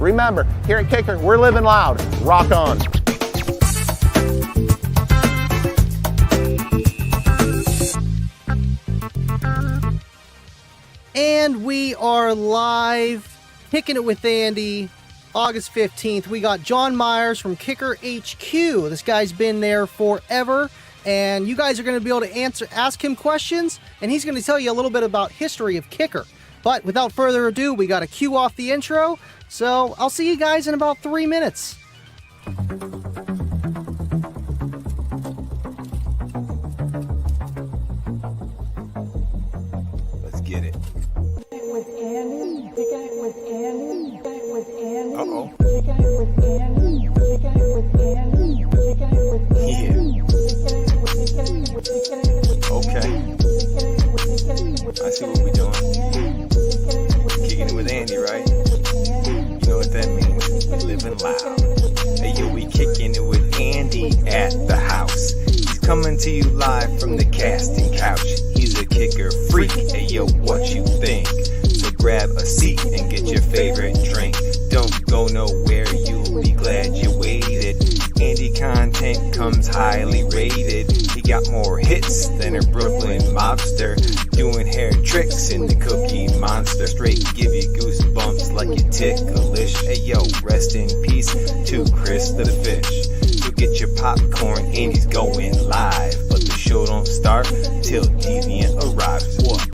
Remember, here at Kicker, we're living loud. Rock on. And we are live, Kicking It with Andy, August 15th. We got John Myers from Kicker HQ. This guy's been there forever, and you guys are going to be able to ask him questions, and he's going to tell you a little bit about history of Kicker. But without further ado, we got to cue off the intro, so I'll see you guys in about 3 minutes. Let's get it. With Andy, Kicking It with Andy, Kicking It with Andy, Uh-oh. Kicking It with Andy, Kicking It with Andy, Kicking It with Andy, Okay. I see what we're doing. Kicking it with Andy, right? You know what that means. Living loud. Hey, yo, we kicking it with Andy at the house. He's coming to you live from the casting couch. He's a kicker freak. Hey, yo, what you think? So grab a seat and get your favorite drink. Don't go nowhere, you'll be glad you waited. Andy content comes highly rated. He got more hits than a Brooklyn mobster, doing hair tricks in the Cookie Monster. Straight give you goosebumps like you ticklish. Hey yo, rest in peace to Chris the Fish. So get your popcorn, Andy's going live, but the show don't start till Deviant arrives. What?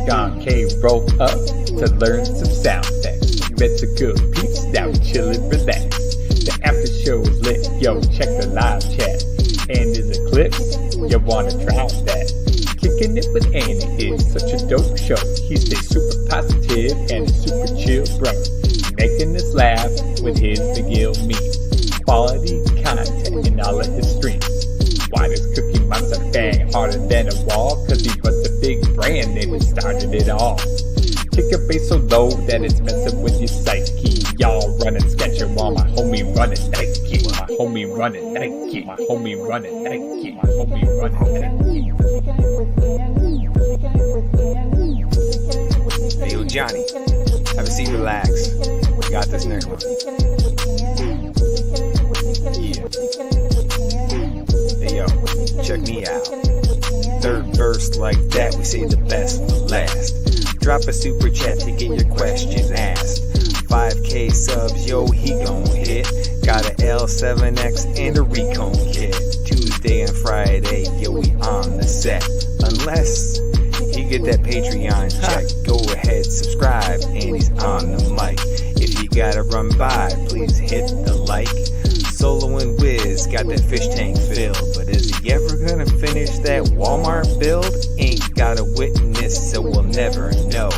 John K. rolled up to learn some sound effects. You met the good peeps, now we chillin', relax. The after show is lit, yo, check the live chat. And in the clips, you wanna try that. Kicking It with Andy is such a dope show. He stays super positive and a super chill bro, making us laugh with his McGill memes. Quality content in all of his streams. Why does Cookie Monster bang harder than a wall? Cause he was the big brand name that started it all. Kick a bass so low that it's messing with your psyche. Y'all running sketchin' while my homie running Nike. My homie running Nike. My homie running Nike. My homie running Nike. Hey yo, Johnny, have a seat, relax. We got this next one. Yeah. Hey yo, check me out. Third verse like that, we say the best for last. Drop a super chat to get your questions asked. 5K subs, yo, he gon' hit. Got a L7X and a Recon kit. Tuesday and Friday, yo, we on the set. Unless you get that Patreon check, go ahead, subscribe, and he's on the mic. If you gotta run by, please hit the like. Solo and Wiz got that fish tank filled, but is he ever gonna finish that Walmart build? Ain't got a witness, so we'll never know.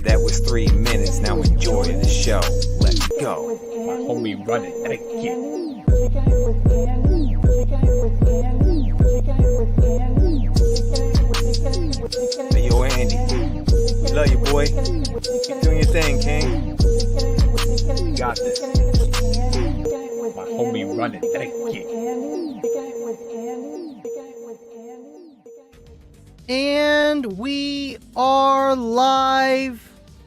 That was 3 minutes, now enjoy the show. Let's go. My homie running Nike. Hey yo, Andy, we love you, boy. Keep doing your thing, King. You got this. My homie running Nike. And we are live.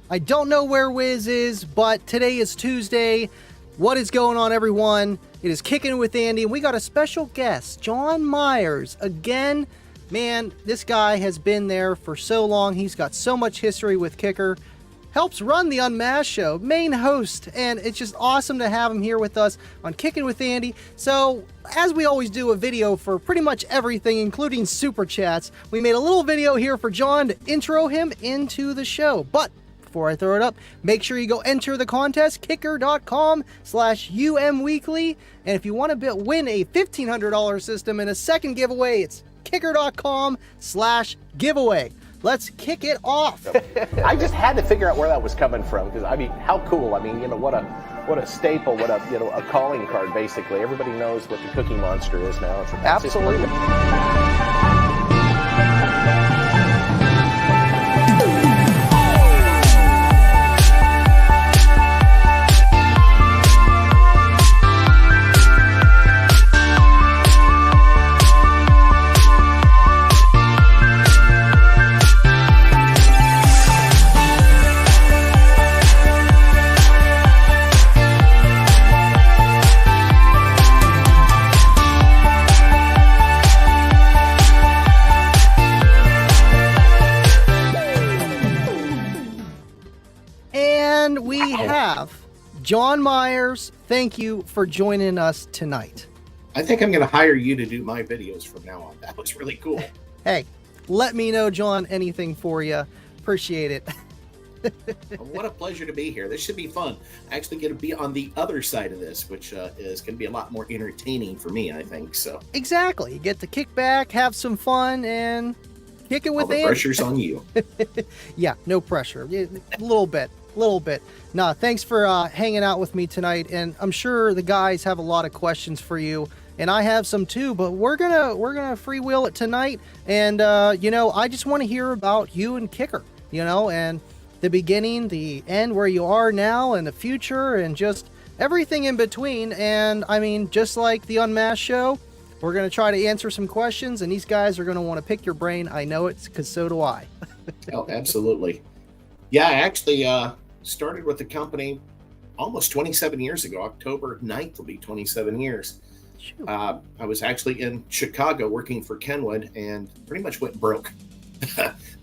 I don't know where Wiz is, but today is Tuesday. What is going on, everyone? It is Kicking with Andy, and we got a special guest, John Myers. Again, man, this guy has been there for so long. He's got so much history with Kicker. Helps run the Unmasked show, main host, and it's just awesome to have him here with us on Kicking with Andy. So, as we always do a video for pretty much everything, including Super Chats, we made a little video here for John to intro him into the show. But before I throw it up, make sure you go enter the contest, kicker.com/umweekly. And if you want to win a $1,500 system in a second giveaway, it's kicker.com/giveaway. Let's kick it off. I just had to figure out where that was coming from, because I mean, how cool! I mean, you know, what a staple, what a a calling card. Basically, everybody knows what the Cookie Monster is now. It's absolutely. John Myers, thank you for joining us tonight. I think I'm going to hire you to do my videos from now on. That was really cool. Hey, let me know, John, anything for you. Appreciate it. What a pleasure to be here. This should be fun. I actually get to be on the other side of this, which is going to be a lot more entertaining for me, I think. So Exactly. You get to kick back, have some fun, and kick it with all the Andy. pressure's on you. Yeah, no pressure. A little bit. Nah, thanks for hanging out with me tonight, and I'm sure the guys have a lot of questions for you, and I have some too, but we're gonna freewheel it tonight, and I just want to hear about you and Kicker, and the beginning, the end, where you are now, and the future, and just everything in between. And I mean, just like the Unmasked show, we're gonna try to answer some questions, and these guys are gonna want to pick your brain. I know it, because so do I. Oh, absolutely. Yeah, I actually started with the company almost 27 years ago. October 9th will be 27 years. I was actually in Chicago working for Kenwood and pretty much went broke.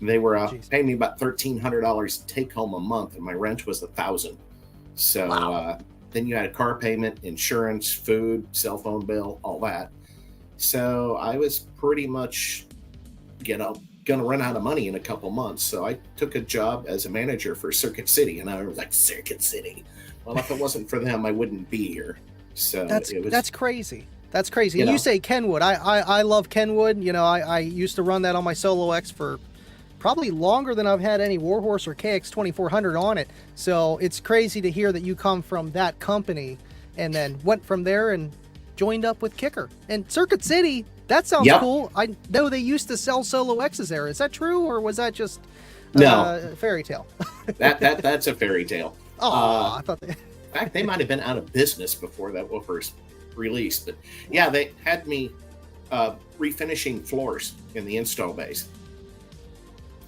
They were paying me about $1,300 take home a month, and my rent was $1,000. So Wow. then you had a car payment, insurance, food, cell phone bill, all that. So I was pretty much, going to run out of money in a couple months. So I took a job as a manager for Circuit City, and I was like, Circuit City. Well, if it wasn't for them, I wouldn't be here. So That's crazy. That's crazy. You And know. you say Kenwood. I love Kenwood. I used to run that on my Solo X for probably longer than I've had any Warhorse or KX 2400 on it. So it's crazy to hear that you come from that company and then went from there and joined up with Kicker. And Circuit City, that sounds Yep. cool. I know they used to sell Solo X's there. Is that true, or was that just No. fairy tale? that's a fairy tale. Oh, I thought they... In fact, they might have been out of business before that was first released. But yeah, they had me refinishing floors in the install bays.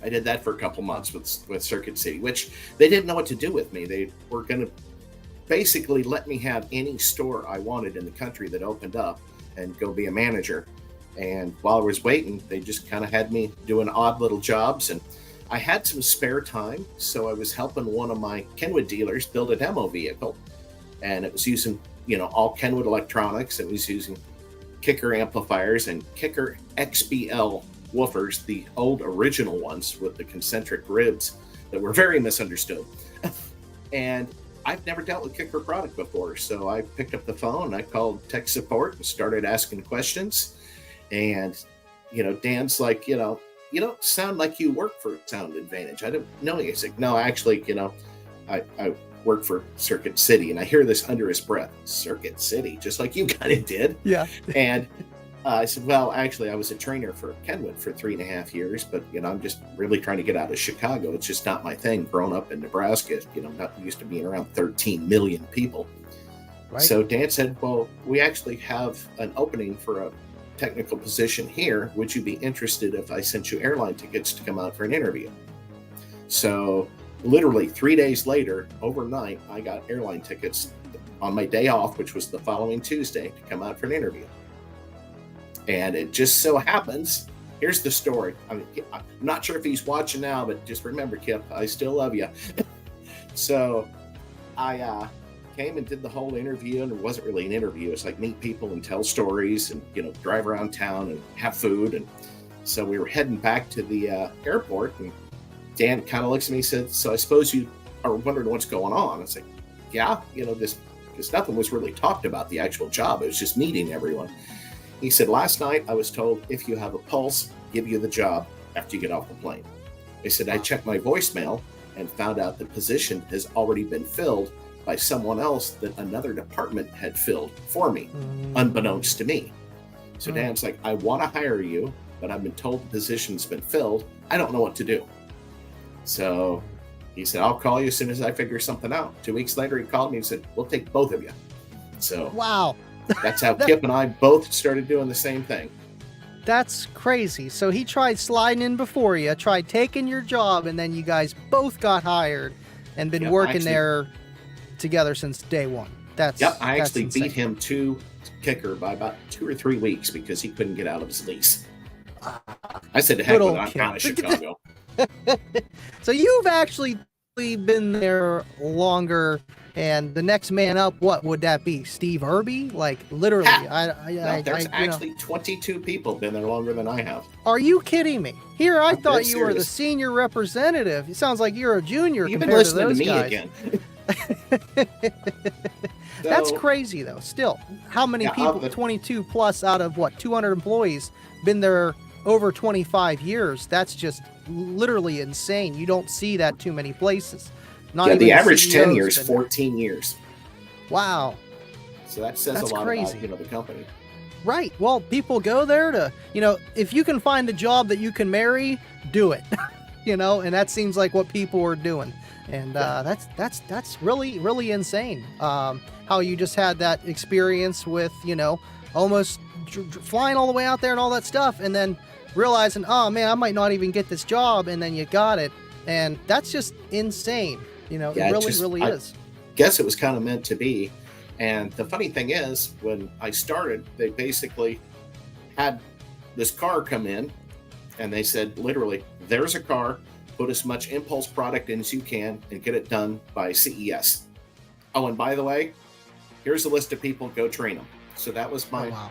I did that for a couple months with Circuit City, which they didn't know what to do with me. They were going to basically let me have any store I wanted in the country that opened up and go be a manager. And while I was waiting, they just kind of had me doing odd little jobs. And I had some spare time, so I was helping one of my Kenwood dealers build a demo vehicle. And it was using, all Kenwood electronics. It was using Kicker amplifiers and Kicker XBL woofers, the old original ones with the concentric ribs that were very misunderstood. And I've never dealt with Kicker product before, so I picked up the phone, I called tech support and started asking questions. And, Dan's like, you don't sound like you work for Sound Advantage. I don't know. He's like, no, actually, I work for Circuit City. And I hear this under his breath, Circuit City, just like you kind of did. Yeah. And I said, well, actually, I was a trainer for Kenwood for 3.5 years, but, I'm just really trying to get out of Chicago. It's just not my thing. Growing up in Nebraska, not used to being around 13 million people. Right. So Dan said, well, we actually have an opening for a technical position here. Would you be interested if I sent you airline tickets to come out for an interview? So literally 3 days later, overnight, I got airline tickets on my day off, which was the following Tuesday, to come out for an interview. And it just so happens, here's the story. I'm not sure if he's watching now, but just remember, Kip, I still love you. So I came and did the whole interview, and it wasn't really an interview. It's like meet people and tell stories and, drive around town and have food. And so we were heading back to the airport, and Dan kind of looks at me and said, so I suppose you are wondering what's going on. I was like, yeah, because nothing was really talked about the actual job. It was just meeting everyone. He said, last night I was told if you have a pulse, give you the job after you get off the plane. He said, I checked my voicemail and found out the position has already been filled by someone else that another department had filled for me, unbeknownst to me. So Dan's like, I want to hire you, but I've been told the position's been filled. I don't know what to do. So he said, I'll call you as soon as I figure something out. 2 weeks later, he called me and said, we'll take both of you. So Wow. that's how Kip and I both started doing the same thing. That's crazy. So he tried sliding in before you, tried taking your job, and then you guys both got hired and been working there together since day one. That's I that's actually insane. beat him to Kicker by about 2 or 3 weeks because he couldn't get out of his lease. I said, to heck Good with old it, I'm Kip. out of Chicago. So you've actually been there longer And the next man up, what would that be? Steve Irby? Like literally, No, there's actually 22 people been there longer than I have. Are you kidding me? Here, I I'm thought dead you were the serious. senior representative. It sounds like you're a junior You've been compared to listening to those me guys. again. That's So, crazy, though. Still, how many Yeah, people, of the- 22 plus out of what, 200 employees, been there over 25 years? That's just literally insane. You don't see that too many places. Not Yeah, even the average CEOs tenure is been there. 14 years. Wow. So that says That's a lot crazy. about the company. Right. Well, people go there to, if you can find a job that you can marry, do it. And that seems like what people are doing. And that's really, really insane. How you just had that experience with, almost flying all the way out there and all that stuff, and then realizing, oh man, I might not even get this job, and then you got it. And that's just insane. Yeah, it really, really I is. guess it was kind of meant to be. And the funny thing is, when I started, they basically had this car come in, and they said, literally, there's a car, put as much impulse product in as you can and get it done by CES. Oh, and by the way, here's a list of people, go train them. So that was my wow.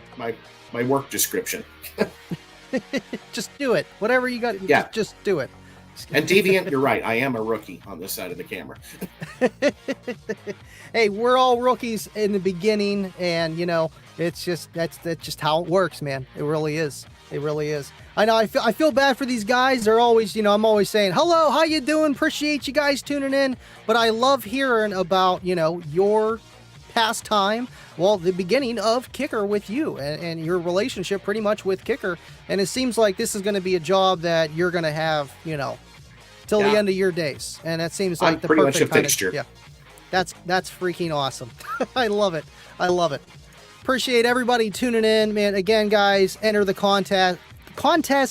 my work description. Just do it. Whatever you got, Yeah. just do it. And Deviant, you're right, I am a rookie on this side of the camera. Hey, we're all rookies in the beginning, and it's just that's just how it works, man. It really is. It really is. I know. I feel bad for these guys. They're always, I'm always saying, "Hello, how you doing? Appreciate you guys tuning in." But I love hearing about your past time. Well, the beginning of Kicker with you and your relationship pretty much with Kicker. And it seems like this is going to be a job that you're going to have, till the Yeah. end of your days. And that seems like I'm the pretty much perfect a kind fixture. of, yeah. That's freaking awesome. I love it. I love it. Appreciate everybody tuning in, man. Again, guys, enter the contest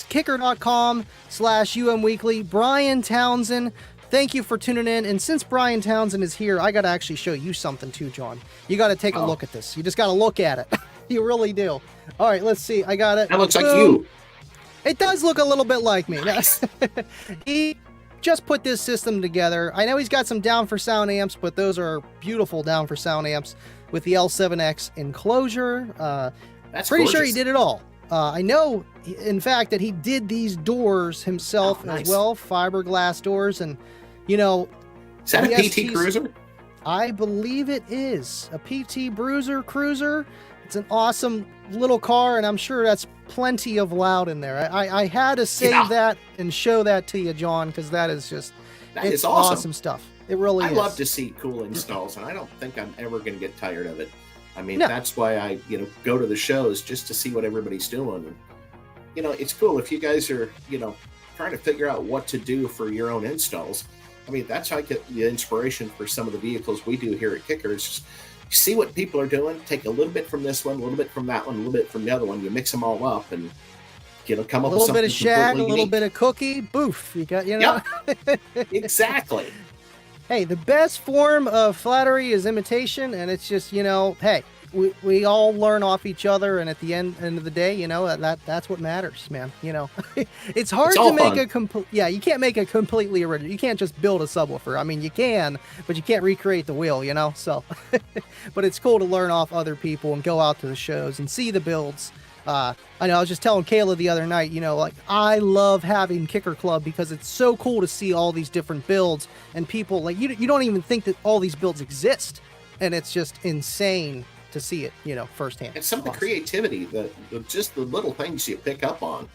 kicker.com/umweekly. Brian Townsend, thank you for tuning in. And since Brian Townsend is here, I got to actually show you something too, John. You got to take a look at this. You just got to look at it. You really do. All right, let's see. I got it. That looks like Boom. you. It does look a little bit like me. He just put this system together. I know he's got some down for sound amps, but those are beautiful down for sound amps with the L7X enclosure. That's Pretty gorgeous. sure he did it all. I know, in fact, that he did these doors himself nice. as well, fiberglass doors, and Is that a yes, PT Cruiser? I believe it is a PT Cruiser. It's an awesome little car, and I'm sure that's plenty of loud in there. I had to save that and show that to you, John, because that is just That it's is awesome. stuff. It really I is. love to see cool installs, and I don't think I'm ever going to get tired of it. I mean, No. that's why I, go to the shows just to see what everybody's doing. And, it's cool if you guys are, trying to figure out what to do for your own installs. I mean, that's how I get the inspiration for some of the vehicles we do here at Kicker. Is just see what people are doing, take a little bit from this one, a little bit from that one, a little bit from the other one. You mix them all up and, come a up with little something bit of shag, a completely little unique. bit of cookie, boof. You got, Yep. Exactly. Hey, the best form of flattery is imitation, and it's just, hey, we all learn off each other, and at the end of the day, that's what matters, man. It's hard It's all to make fun. a complete. Yeah, you can't make a completely original. You can't just build a subwoofer. I mean, you can, but you can't recreate the wheel, So, but it's cool to learn off other people and go out to the shows and see the builds. I know I was just telling Kayla the other night, I love having Kicker Club because it's so cool to see all these different builds and people like you don't even think that all these builds exist, and it's just insane to see it, firsthand. And some of the Awesome. creativity, just the little things you pick up on.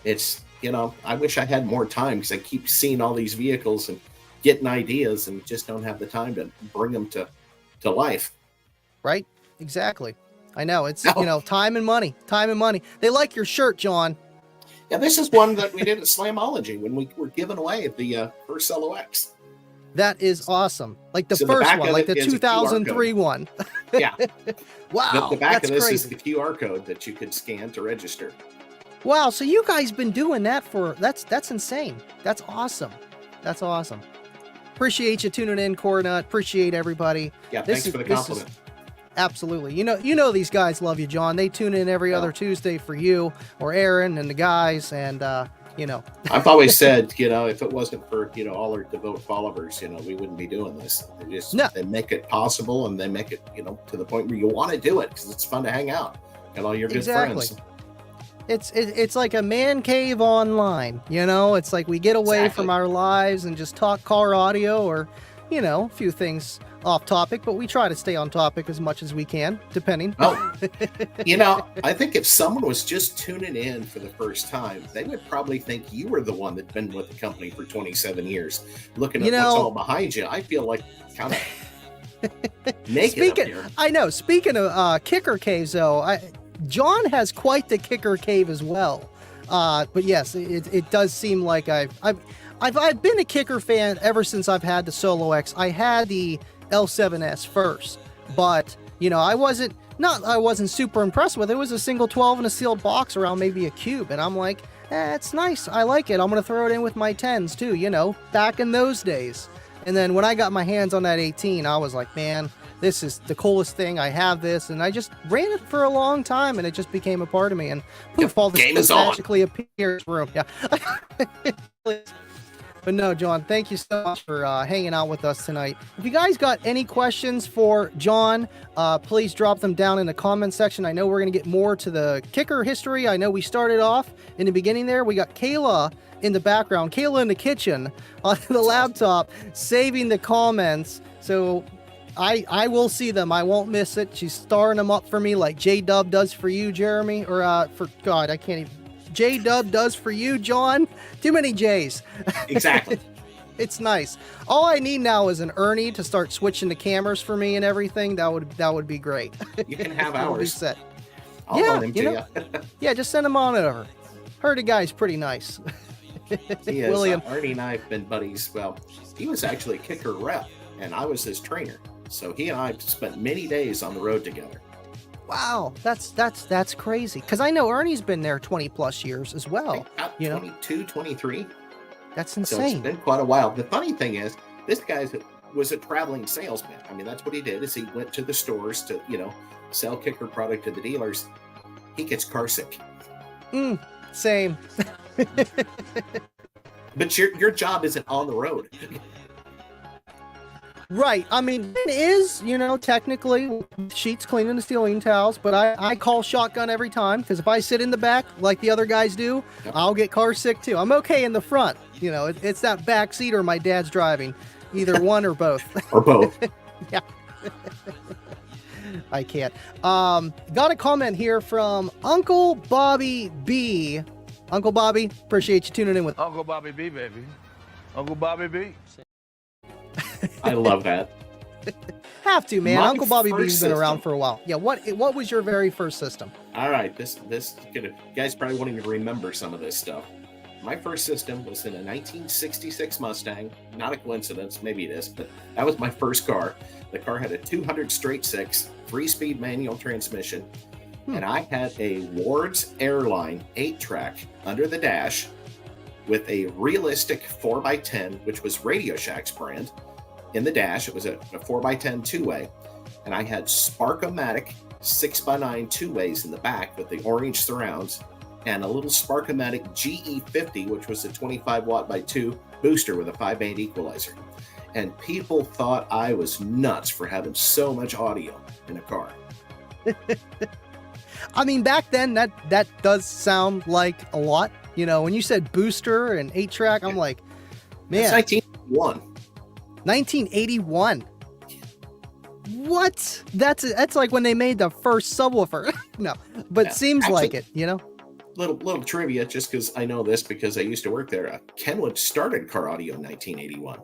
It's, I wish I had more time because I keep seeing all these vehicles and getting ideas and just don't have the time to bring them to life. Right? Exactly. I know it's, No. time and money. They like your shirt, John. Yeah, this is one that we did at Slamology when we were giving away the first LOX. That is awesome. Like the So the first back one, of like it the is a QR 2003 one. Yeah, Wow. the back that's of this crazy. is the QR code that you could scan to register. Wow, so you guys been doing that that's insane. That's awesome. That's awesome. Appreciate you tuning in, Cornut. Appreciate everybody. Yeah, This thanks is- for the this is- compliment. Absolutely. You know these guys love you, John. They tune in every other Tuesday for you or Aaron and the guys, and you know. I've always said, if it wasn't for, all our devout followers, we wouldn't be doing this. They make it possible, and they make it, to the point where you want to do it because it's fun to hang out and all your good friends. It's like a man cave online, It's like we get away from our lives and just talk car audio or, a few things off topic, but we try to stay on topic as much as we can, depending. Oh, I think if someone was just tuning in for the first time, they would probably think you were the one that's been with the company for 27 years. Looking at what's all behind you, I feel like kind of naked up here. I know. Speaking of kicker caves, though, John has quite the kicker cave as well. But yes, it does seem like I've been a kicker fan ever since I've had the Solo X. I had the L7S first, but I wasn't super impressed with it. It was a single 12 in a sealed box around maybe a cube, and I'm like, it's nice. I like it. I'm gonna throw it in with my 10s too. Back in those days. And then when I got my hands on that 18, I was like, man, this is the coolest thing. I have this, and I just ran it for a long time, and it just became a part of me. And poof, all this magically appears room. Yeah. But no, John, thank you so much for hanging out with us tonight. If you guys got any questions for John, please drop them down in the comment section. I know we're going to get more to the kicker history. I know we started off in the beginning there. We got Kayla in the background, Kayla in the kitchen on the laptop, saving the comments. So I will see them. I won't miss it. She's starring them up for me like J-Dub does for you, Jeremy. Or for God, I can't even. J-Dub does for you, John. Too many J's. Exactly. It's nice. All I need now is an Ernie to start switching the cameras for me and everything. That would be great. You can have ours. Set. I'll loan him to you. Yeah, just send him on over. Heard the guy's pretty nice. He is. William. Ernie and I have been buddies. Well, he was actually a kicker rep, and I was his trainer. So he and I spent many days on the road together. Wow, that's crazy. Because I know Ernie's been there 20 plus years as well. About 22, 23. That's So insane. it's been quite a while. The funny thing is, this guy was a traveling salesman. I mean, that's what he did. Is he went to the stores to sell kicker product to the dealers. He gets car sick. Same. But your job isn't on the road. Right. I mean, it is, technically sheets cleaning the ceiling towels, but I call shotgun every time because if I sit in the back like the other guys do, Yep. I'll get car sick too. I'm okay in the front. It's that back seat or my dad's driving, either one or both. Or both. Yeah. I can't. Got a comment here from Uncle Bobby B. Uncle Bobby, appreciate you tuning in with Uncle Bobby B, baby. Uncle Bobby B. I love that. Have to, man. My Uncle Bobby first B's been around system. for a while. Yeah, what was your very first system? All right, this you guys probably won't even remember some of this stuff. My first system was in a 1966 Mustang. Not a coincidence, maybe it is, but that was my first car. The car had a 200 straight six, 3-speed manual transmission, and I had a Ward's Airline 8-track under the dash with a realistic 4x10, which was Radio Shack's brand, in the dash. It was a 4x10 two-way, and I had Sparkomatic 6x9 two-ways in the back with the orange surrounds, and a little Sparkomatic GE50, which was a 25 watt by 2 booster with a 5-band equalizer. And people thought I was nuts for having so much audio in a car. I mean, back then that does sound like a lot. When you said booster and 8-track, I'm like, man. It's 1981. 1981. What? That's like when they made the first subwoofer. No, but Yeah, seems actually- like it, Little trivia, just because I know this because I used to work there. Kenwood started car audio in 1981.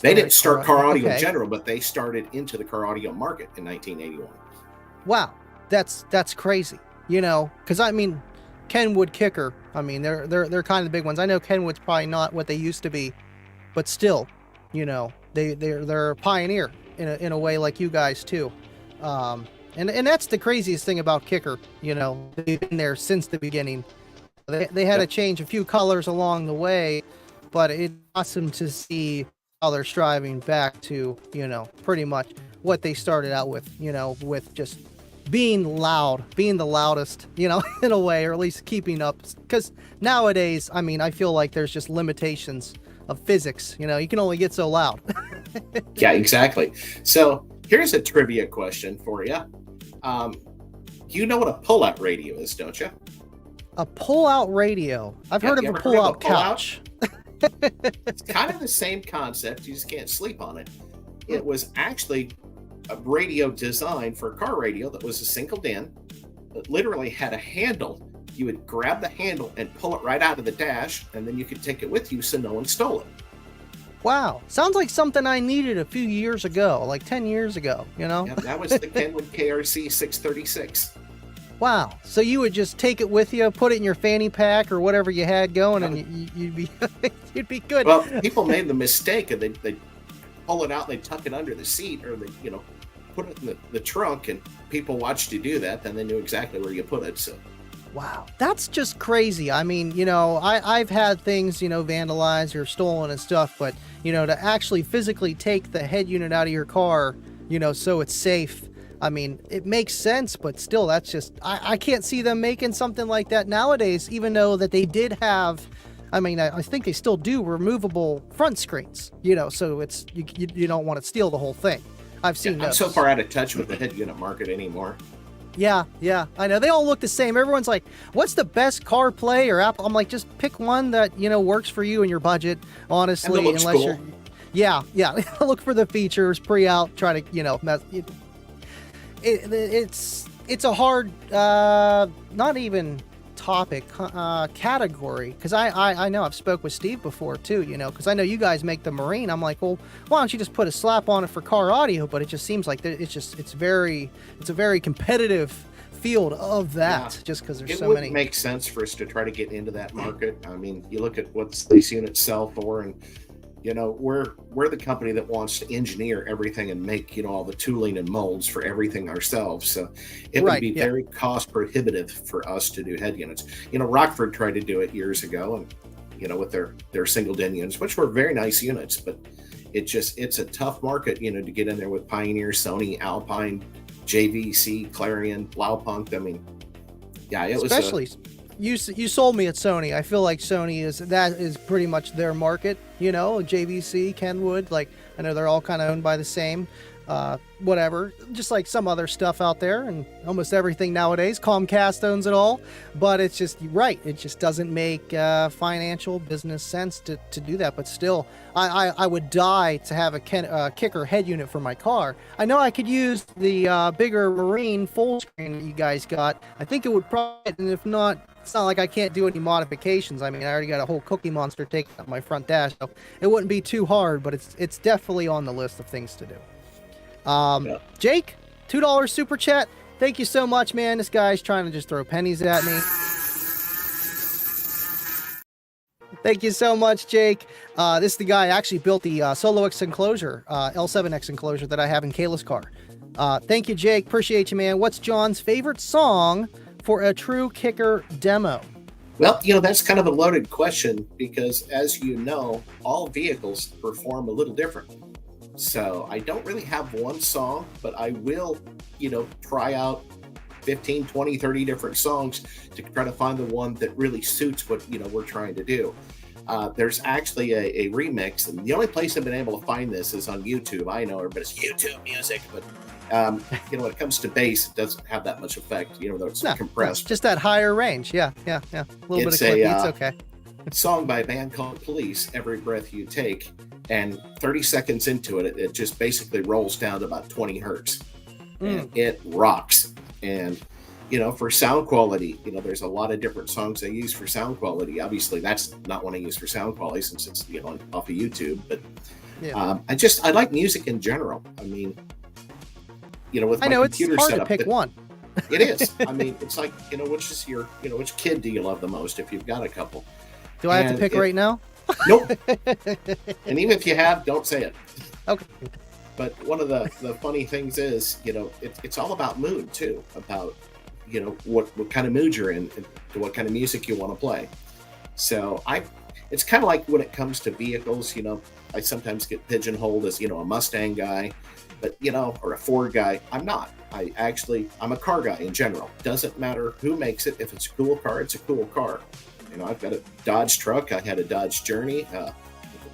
They didn't start car audio in general, but they started into the car audio market in 1981. Wow, that's crazy. Because I mean, Kenwood kicker. I mean, they're kind of the big ones. I know Kenwood's probably not what they used to be, but still, they're a pioneer in a way like you guys too. And that's the craziest thing about kicker. They've been there since the beginning. They had to change a few colors along the way, but it's awesome to see how they're striving back to pretty much what they started out with. With just being the loudest, you know, in a way, or at least keeping up. Because nowadays, I mean, I feel like there's just limitations of physics. You know, you can only get so loud. Yeah, exactly. So here's a trivia question for you. You know what a pull-out radio is, don't you? A pull-out radio. I've heard of a pull-out couch. It's kind of the same concept. You just can't sleep on it. It was actually a radio designed for a car radio that was a single DIN. It literally had a handle. You would grab the handle and pull it right out of the dash, and then you could take it with you so no one stole it. Wow. Sounds like something I needed a few years ago, like 10 years ago, you know? Yeah, that was the Kenwood KRC 636. Wow. So you would just take it with you, put it in your fanny pack or whatever you had going, and you'd be you'd be good. Well, people made the mistake of they pull it out, they tuck it under the seat, or they put it in the trunk, and people watched you do that. Then they knew exactly where you put it. So. Wow, that's just crazy. I mean, I've had things, vandalized or stolen and stuff, but, to actually physically take the head unit out of your car, so it's safe. I mean, it makes sense, but still, that's just, I can't see them making something like that nowadays, even though that they did have, I think they still do removable front screens, so it's, you don't want to steal the whole thing. I've seen those. I'm so far out of touch with the head unit market anymore. Yeah, I know. They all look the same. Everyone's like, what's the best CarPlay or Apple? I'm like, just pick one that, works for you and your budget, honestly. And that looks cool. Yeah. Look for the features, pre-out, try to, mess. It's a hard, not even topic, category. Because I know I've spoke with Steve before too, because I know you guys make the Marine. I'm like, well, why don't you just put a slap on it for car audio? But it just seems like it's a very competitive field of that, just because there's so many. It wouldn't make sense for us to try to get into that market. I mean, you look at what these units sell for, and we're the company that wants to engineer everything and make all the tooling and molds for everything ourselves. So it would be very cost prohibitive for us to do head units. Rockford tried to do it years ago, and with their single DIN units, which were very nice units, but it's a tough market, to get in there with Pioneer, Sony, Alpine, JVC, Clarion, Blaupunk. I mean, yeah, it was especially. You sold me at Sony. I feel like Sony is pretty much their market, JVC, Kenwood, like I know they're all kind of owned by the same, whatever, just like some other stuff out there, and almost everything nowadays. Comcast owns it all, but it's just it just doesn't make financial business sense to do that. But still, I would die to have a kicker head unit for my car. I know I could use the bigger Marine full screen that you guys got. I think it would probably, and if not, it's not like I can't do any modifications. I mean, I already got a whole Cookie Monster taking up my front dash, so it wouldn't be too hard, but it's definitely on the list of things to do. Jake, $2 super chat. Thank you so much, man. This guy's trying to just throw pennies at me. Thank you so much, Jake. This is the guy who actually built the Solo X enclosure, L7X enclosure that I have in Kayla's car. Thank you, Jake. Appreciate you, man. What's John's favorite song for a true kicker demo? Well, that's kind of a loaded question because, as you know, all vehicles perform a little different. So I don't really have one song, but I will, try out 15, 20, 30 different songs to try to find the one that really suits what, we're trying to do. There's actually a remix, and the only place I've been able to find this is on YouTube. I know everybody's YouTube music, but when it comes to bass, it doesn't have that much effect, though it's compressed. Just that higher range. Yeah. A little bit of clipping, it's okay. Song by a band called Police, Every Breath You Take, and 30 seconds into it, it just basically rolls down to about 20 hertz. And it rocks. And, for sound quality, there's a lot of different songs I use for sound quality. Obviously, that's not one I use for sound quality since it's, off of YouTube. But I like music in general. I mean, with my computer it's hard setup, to pick one. It is. I mean, it's like, which is your, which kid do you love the most if you've got a couple? Do I have to pick right now? Nope. And even if you have, don't say it. Okay. But one of the funny things is, it's all about mood too, about, what kind of mood you're in and what kind of music you want to play. So it's kind of like when it comes to vehicles, I sometimes get pigeonholed as, a Mustang guy. but or a Ford guy. I'm not. I'm a car guy in general. Doesn't matter who makes it. If it's a cool car, it's a cool car. I've got a Dodge truck. I had a Dodge Journey.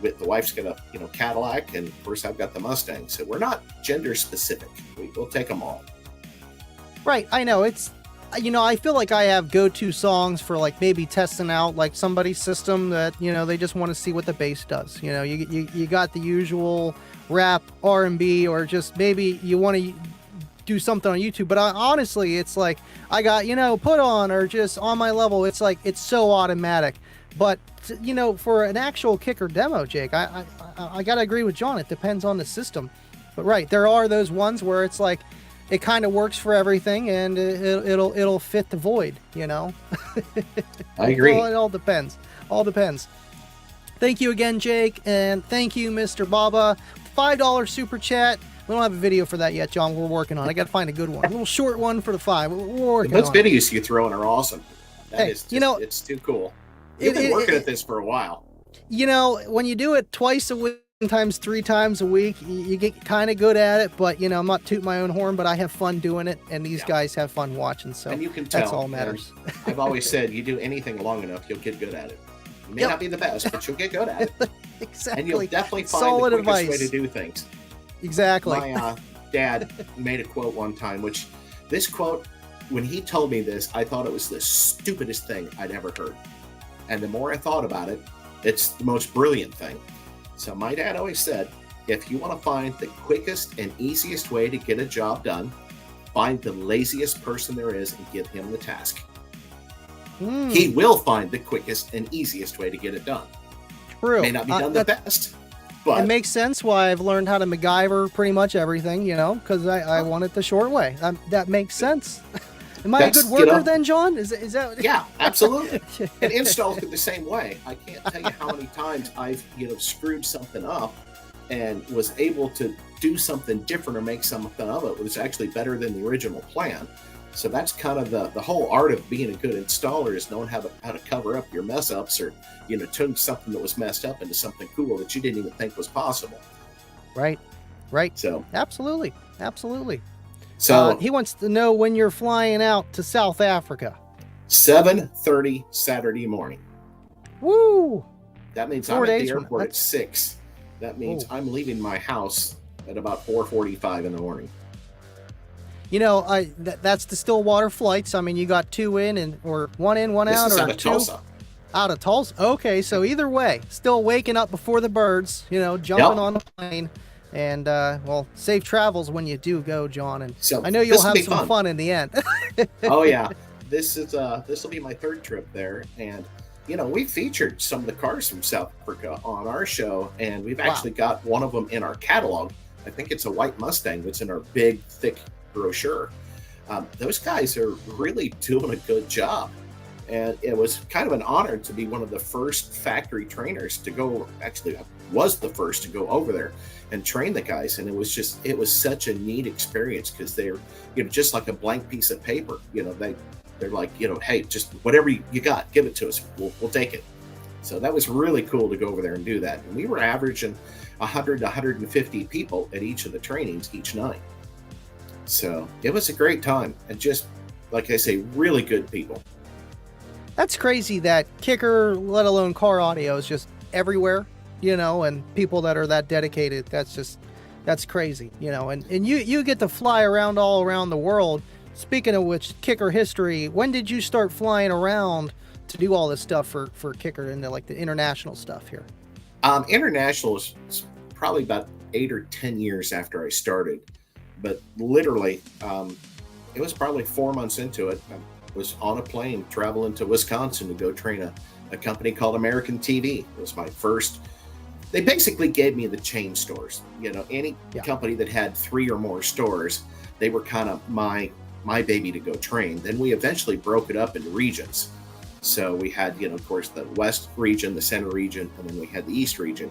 The wife's got a Cadillac, and of course I've got the Mustang. So we're not gender specific. We'll take them all. Right. I know it's, I feel like I have go-to songs for like maybe testing out like somebody's system that, they just want to see what the bass does. You got the usual rap, R&B, or just maybe you want to do something on YouTube. But honestly, it's like I got, put on or just on my level. It's like, it's so automatic. But, for an actual kicker demo, Jake, I got to agree with John. It depends on the system. But right, there are those ones where it's like, it kind of works for everything, and it'll fit the void, I agree. It all depends. All depends. Thank you again, Jake, and thank you, Mr. Baba. $5 super chat. We don't have a video for that yet, John. We're working on it. I got to find a good one. A little short one for the $5. We're working on it. Those videos you throw in are awesome. That is just, it's too cool. You've been working at this for a while. When you do it twice a week, sometimes 3 times a week, you get kind of good at it. But I'm not tooting my own horn, but I have fun doing it, and these guys have fun watching. So and you can tell. That's all matters. I've always said, you do anything long enough, you'll get good at it. You may not be the best, but you'll get good at it. Exactly. And you'll definitely find Solid the quickest advice. way to do things. Exactly. My dad made a quote one time, which this quote, when he told me this, I thought it was the stupidest thing I'd ever heard. And the more I thought about it, it's the most brilliant thing. So my dad always said, if you want to find the quickest and easiest way to get a job done, find the laziest person there is and give him the task. He will find the quickest and easiest way to get it done. True. May not be done the best, but it makes sense why I've learned how to MacGyver pretty much everything, because I want it the short way. That makes sense. Am I a good worker then, John? Is that? Yeah, absolutely. And installs it the same way. I can't tell you how many times I've screwed something up and was able to do something different or make something of it was actually better than the original plan. So that's kind of the whole art of being a good installer, is knowing how to cover up your mess ups, or turn something that was messed up into something cool that you didn't even think was possible. Right. So absolutely. So he wants to know when you're flying out to South Africa. 7:30 Saturday morning. Woo! That means I'm at the airport at 6. That means I'm leaving my house at about 4:45 in the morning. That's the Stillwater flights. I mean, you got 2 in or 1 in, 1 out, This is or out of 2 Tulsa. Out of Tulsa. Okay, so either way, still waking up before the birds. Jumping on the plane. And safe travels when you do go, John. And so I know you'll have some fun in the end. Oh yeah, this will be my 3rd trip there, and we featured some of the cars from South Africa on our show, and we've actually got one of them in our catalog. I think it's a white Mustang that's in our big, thick brochure. Those guys are really doing a good job, and it was kind of an honor to be one of the first factory trainers to go. Actually, I was the first to go over there and train the guys, and it was such a neat experience, because they're just like a blank piece of paper. They're like, hey, just whatever you got, give it to us, we'll take it. So that was really cool to go over there and do that. And we were averaging 100 to 150 people at each of the trainings each night. So it was a great time, and just like I say, really good people. That's crazy that kicker, let alone car audio, is just everywhere. And people that are that dedicated, that's crazy, and you get to fly around all around the world. Speaking of which, kicker history, when did you start flying around to do all this stuff for kicker and the international stuff here? International is probably about 8 or 10 years after I started, but literally, it was probably 4 months into it. I was on a plane traveling to Wisconsin to go train a company called American TV. It was my first. They basically gave me the chain stores. Any company that had 3 or more stores, they were kind of my baby to go train. Then we eventually broke it up into regions. So we had, of course, the West region, the Center region, and then we had the East region.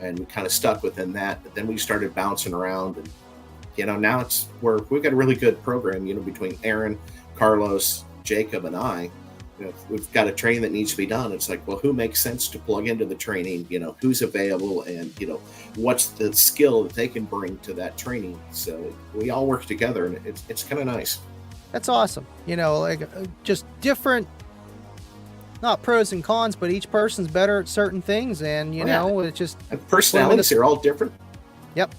And we kind of stuck within that. But then we started bouncing around. And, now we've got a really good program, between Aaron, Carlos, Jacob, and I. we've got a training that needs to be done. It's like, well, who makes sense to plug into the training? Who's available, and what's the skill that they can bring to that training. So we all work together, and it's kind of nice. That's awesome. Just different, not pros and cons, but each person's better at certain things, and it's just and personalities are all different. Yep,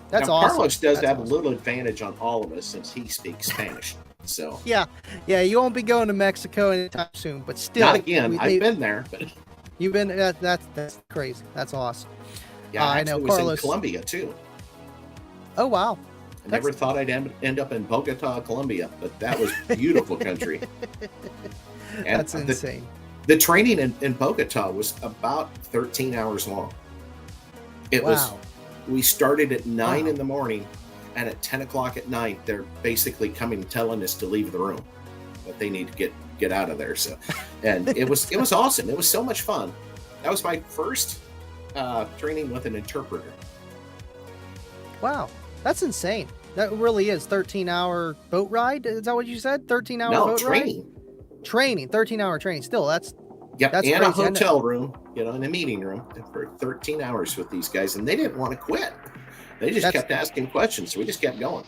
that's now, awesome. Carlos does That's have awesome. a little advantage on all of us since he speaks Spanish. So Yeah, you won't be going to Mexico anytime soon, but still, not again. I've been there, but you've been. That's crazy. That's awesome. yeah, I I know, was Carlos. in Colombia too. Oh wow, I never thought I'd end up in Bogota, Colombia, but that was beautiful country. And that's insane. The training in Bogota was about 13 hours long. We started at 9 in the morning, and at 10 o'clock at night, they're basically coming and telling us to leave the room, that they need to get out of there. So, and it was awesome. It was so much fun. That was my first training with an interpreter. Wow, that's insane. That really is 13-hour boat ride. Is that what you said? 13-hour boat training. ride? Training, 13-hour training. Still, that's Yep, that's and a crazy. hotel room, in a meeting room for 13 hours with these guys, and they didn't want to quit. They just kept asking questions, so we just kept going.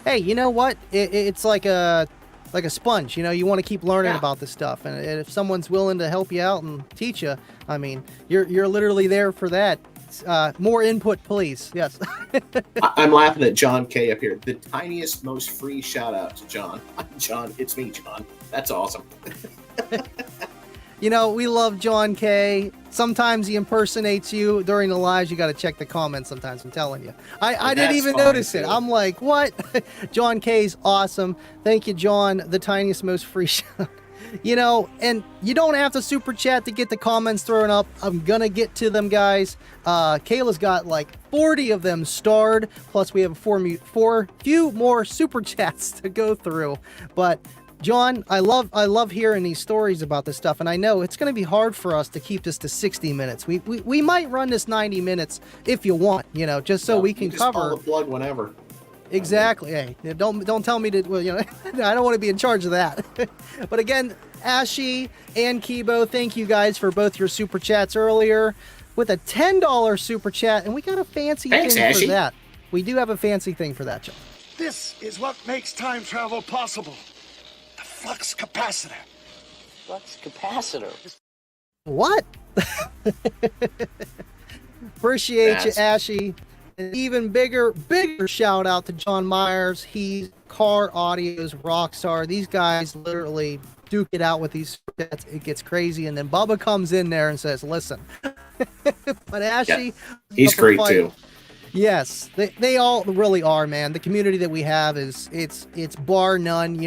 Hey, you know what? It's like a sponge. You want to keep learning about this stuff, and if someone's willing to help you out and teach you, I mean, you're literally there for that. More input, please. Yes. I'm laughing at John K up here. The tiniest, most free shout out to John. John, it's me, John. That's awesome. We love John K. Sometimes he impersonates you during the lives. You got to check the comments sometimes. I'm telling you. I didn't even notice it. I'm like, what? John K's awesome. Thank you, John. The tiniest, most free shout. And you don't have to super chat to get the comments thrown up. I'm going to get to them, guys. Kayla's got like 40 of them starred. Plus, we have four few more super chats to go through. But John, I love hearing these stories about this stuff, and I know it's going to be hard for us to keep this to 60 minutes. We might run this 90 minutes if you want, just so we can just cover. Pull the plug whenever. Exactly. Hey, don't tell me to. Well, I don't want to be in charge of that. But again, Ashy and Kibo, thank you guys for both your super chats earlier with a $10 super chat, and we got a fancy thing Ashy. for that. We do have a fancy thing for that, John. This is what makes time travel possible. The flux capacitor. Flux capacitor. What? Appreciate you, Ashy. An even bigger shout out to John Myers. He's Car Audio's rock star. These guys literally duke it out with these. It gets crazy, and then Bubba comes in there and says, "Listen." But Ashy, he's great too. Yes, they all really are, man. The community that we have it's bar none.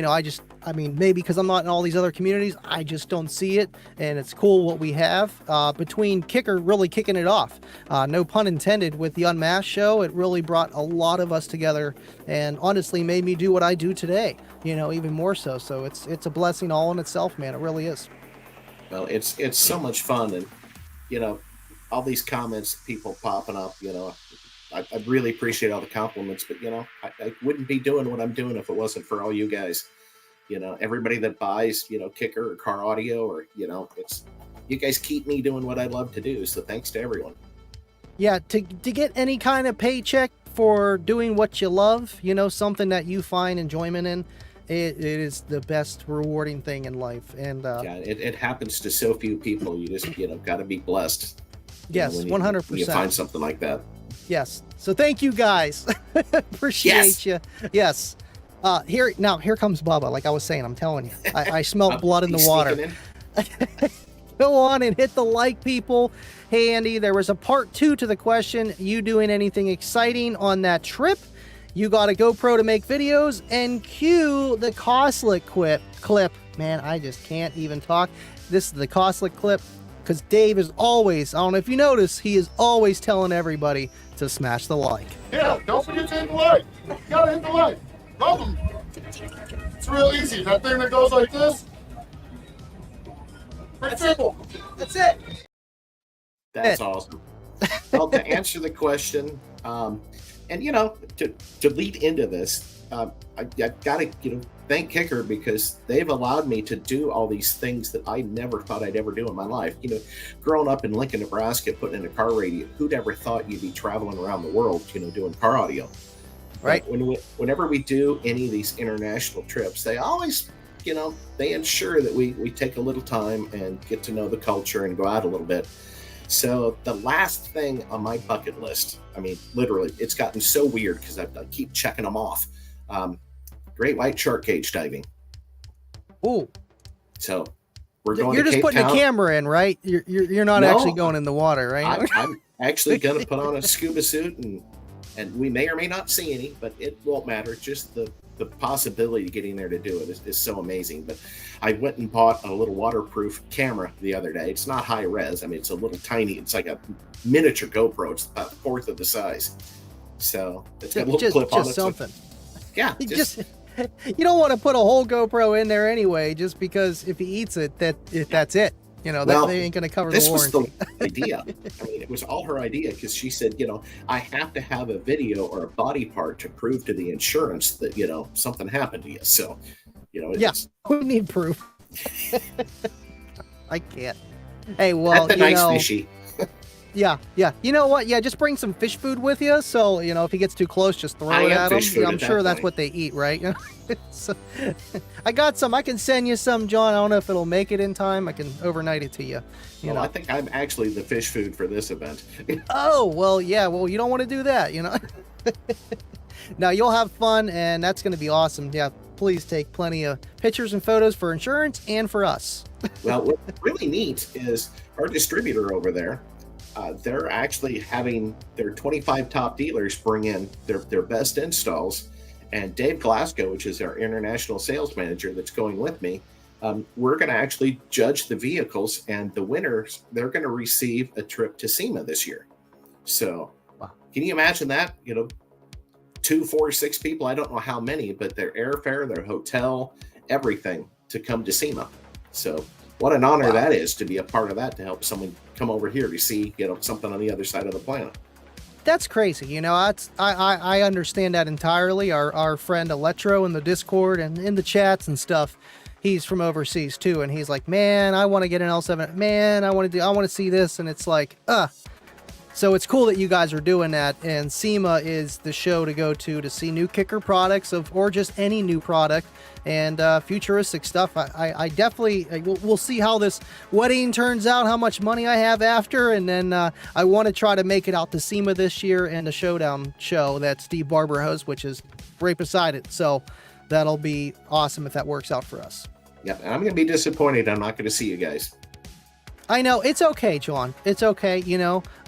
I mean, maybe because I'm not in all these other communities, I just don't see it, and it's cool what we have. Between Kicker really kicking it off, no pun intended, with the Unmasked show, it really brought a lot of us together, and honestly made me do what I do today. Even more so. So it's a blessing all in itself, man. It really is. Well, it's so much fun, and all these comments, people popping up. I really appreciate all the compliments, but I wouldn't be doing what I'm doing if it wasn't for all you guys. Everybody that buys, Kicker or Car Audio, or it's you guys keep me doing what I love to do. So thanks to everyone. Yeah, to get any kind of paycheck for doing what you love, something that you find enjoyment in, it is the best rewarding thing in life. And it happens to so few people. You just got to be blessed. Yes, 100%. When you find something like that. Yes. So thank you guys. Appreciate you. Yes. Here comes Bubba. Like I was saying, I'm telling you, I smelt blood in the water. Go on and hit the like, people. Hey, Andy, there was a part 2 to the question. You doing anything exciting on that trip? You got a GoPro to make videos, and cue the Costlet clip. Man, I just can't even talk. This is the Costlet clip. Because Dave is always, I don't know if you notice, he is always telling everybody to smash the like. Yeah, don't forget to hit the like. You gotta hit the like. Love them. It's real easy. That thing that goes like this. Pretty simple. That's it. That's awesome. Well, to answer the question, and to lead into this, I got to thank Kicker, because they've allowed me to do all these things that I never thought I'd ever do in my life. Growing up in Lincoln, Nebraska, putting in a car radio, who'd ever thought you'd be traveling around the world, doing car audio? Right. But whenever we do any of these international trips, they always, they ensure that we take a little time and get to know the culture and go out a little bit. So the last thing on my bucket list, I mean, literally, it's gotten so weird because I keep checking them off. Great white shark cage diving. Ooh. So we're going. You're to just Cape putting Town. a camera in, right? You're not actually going in the water, right? I'm actually going to put on a scuba suit, and we may or may not see any, but it won't matter. Just the possibility of getting there to do it is so amazing. But I went and bought a little waterproof camera the other day. It's not high res. I mean, it's a little tiny. It's like a miniature GoPro. It's about a fourth of the size. So it's got a little clip on it. Just something. Yeah. You don't want to put a whole GoPro in there anyway, just because if he eats it, that's it. They ain't going to cover the warranty. This was the idea. I mean, it was all her idea, because she said, I have to have a video or a body part to prove to the insurance that, something happened to you. So, we need proof. I can't. Hey, well, that's a nice fishy. Yeah. You know what? Yeah, just bring some fish food with you. So, if he gets too close, just throw it at him. I'm sure that's what they eat, right? So, I got some. I can send you some, John. I don't know if it'll make it in time. I can overnight it to you. I think I'm actually the fish food for this event. Oh, well, yeah. Well, you don't want to do that, Now, you'll have fun, and that's going to be awesome. Yeah, please take plenty of pictures and photos for insurance and for us. Well, what's really neat is our distributor over there. They're actually having their 25 top dealers bring in their best installs. And Dave Glasgow, which is our international sales manager that's going with me, we're going to actually judge the vehicles, and the winners, they're going to receive a trip to SEMA this year. So Can you imagine that? 2, 4, 6 people, I don't know how many, but their airfare, their hotel, everything to come to SEMA. So what an honor that is, to be a part of that, to help someone come over here to see, something on the other side of the planet. That's crazy. I understand that entirely. Our friend Electro in the Discord and in the chats and stuff, he's from overseas too. And he's like, man, I want to get an L7. Man, I want to see this. And it's like, So it's cool that you guys are doing that, and SEMA is the show to go to see new Kicker products or just any new product and futuristic stuff. I definitely, we'll see how this wedding turns out, how much money I have after, and then I want to try to make it out to SEMA this year and the Showdown show that Steve Barber hosts, which is right beside it. So that'll be awesome if that works out for us. Yeah, and I'm going to be disappointed I'm not going to see you guys. I know. It's okay, John. It's okay.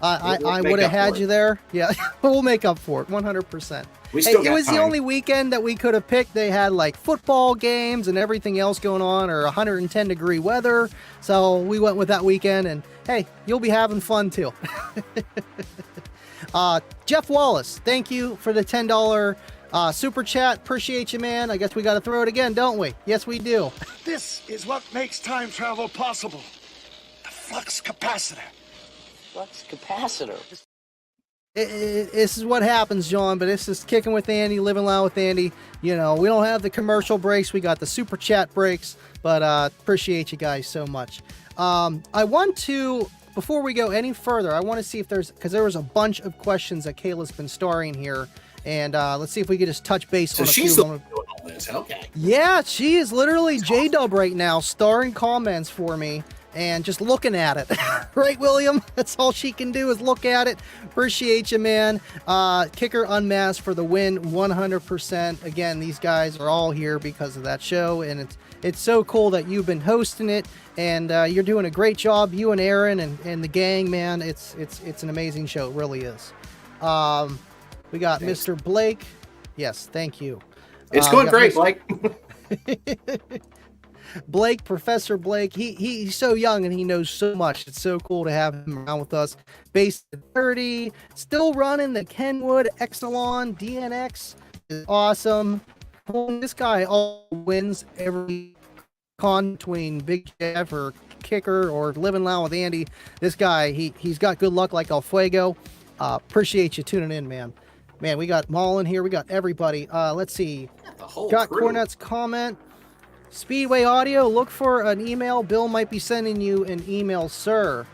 I would have had you there. Yeah, we'll make up for it 100%. It was the only weekend that we could have picked. They had like football games and everything else going on, or 110-degree weather. So we went with that weekend, and hey, you'll be having fun too. Jeff Wallace, thank you for the $10 super chat. Appreciate you, man. I guess we got to throw it again, don't we? Yes, we do. This is what makes time travel possible. Flux capacitor. Flux capacitor. This is what happens, John, but this is Kicking with Andy, Living Loud with Andy. We don't have the commercial breaks. We got the super chat breaks, but appreciate you guys so much. I want to, before we go any further, I want to see if because there was a bunch of questions that Kayla's been starring here, and let's see if we could just touch base on a few of them. Okay. Yeah, she is literally J-Dub right now, starring comments for me. And just looking at it. Right, William? That's all she can do is look at it. Appreciate you, man. Kicker Unmasked for the win, 100%. Again, these guys are all here because of that show, and it's so cool that you've been hosting it, and you're doing a great job, you and Aaron and the gang, man. It's an amazing show. It really is. We got Thanks. Mr. Blake. Yes, thank you. It's going great, Blake. Blake, Professor Blake, he's so young and he knows so much. It's so cool to have him around with us. Based at 30, still running the Kenwood Exelon DNX is awesome. This guy all wins every con between Big Jeff or Kicker or Living Loud with Andy. This guy, he's got good luck like El Fuego. Appreciate you tuning in, man. Man, we got Maul in here. We got everybody. Let's see. The whole Got crew. Cornet's comment. Speedway Audio, look for an email. Bill might be sending you an email, sir.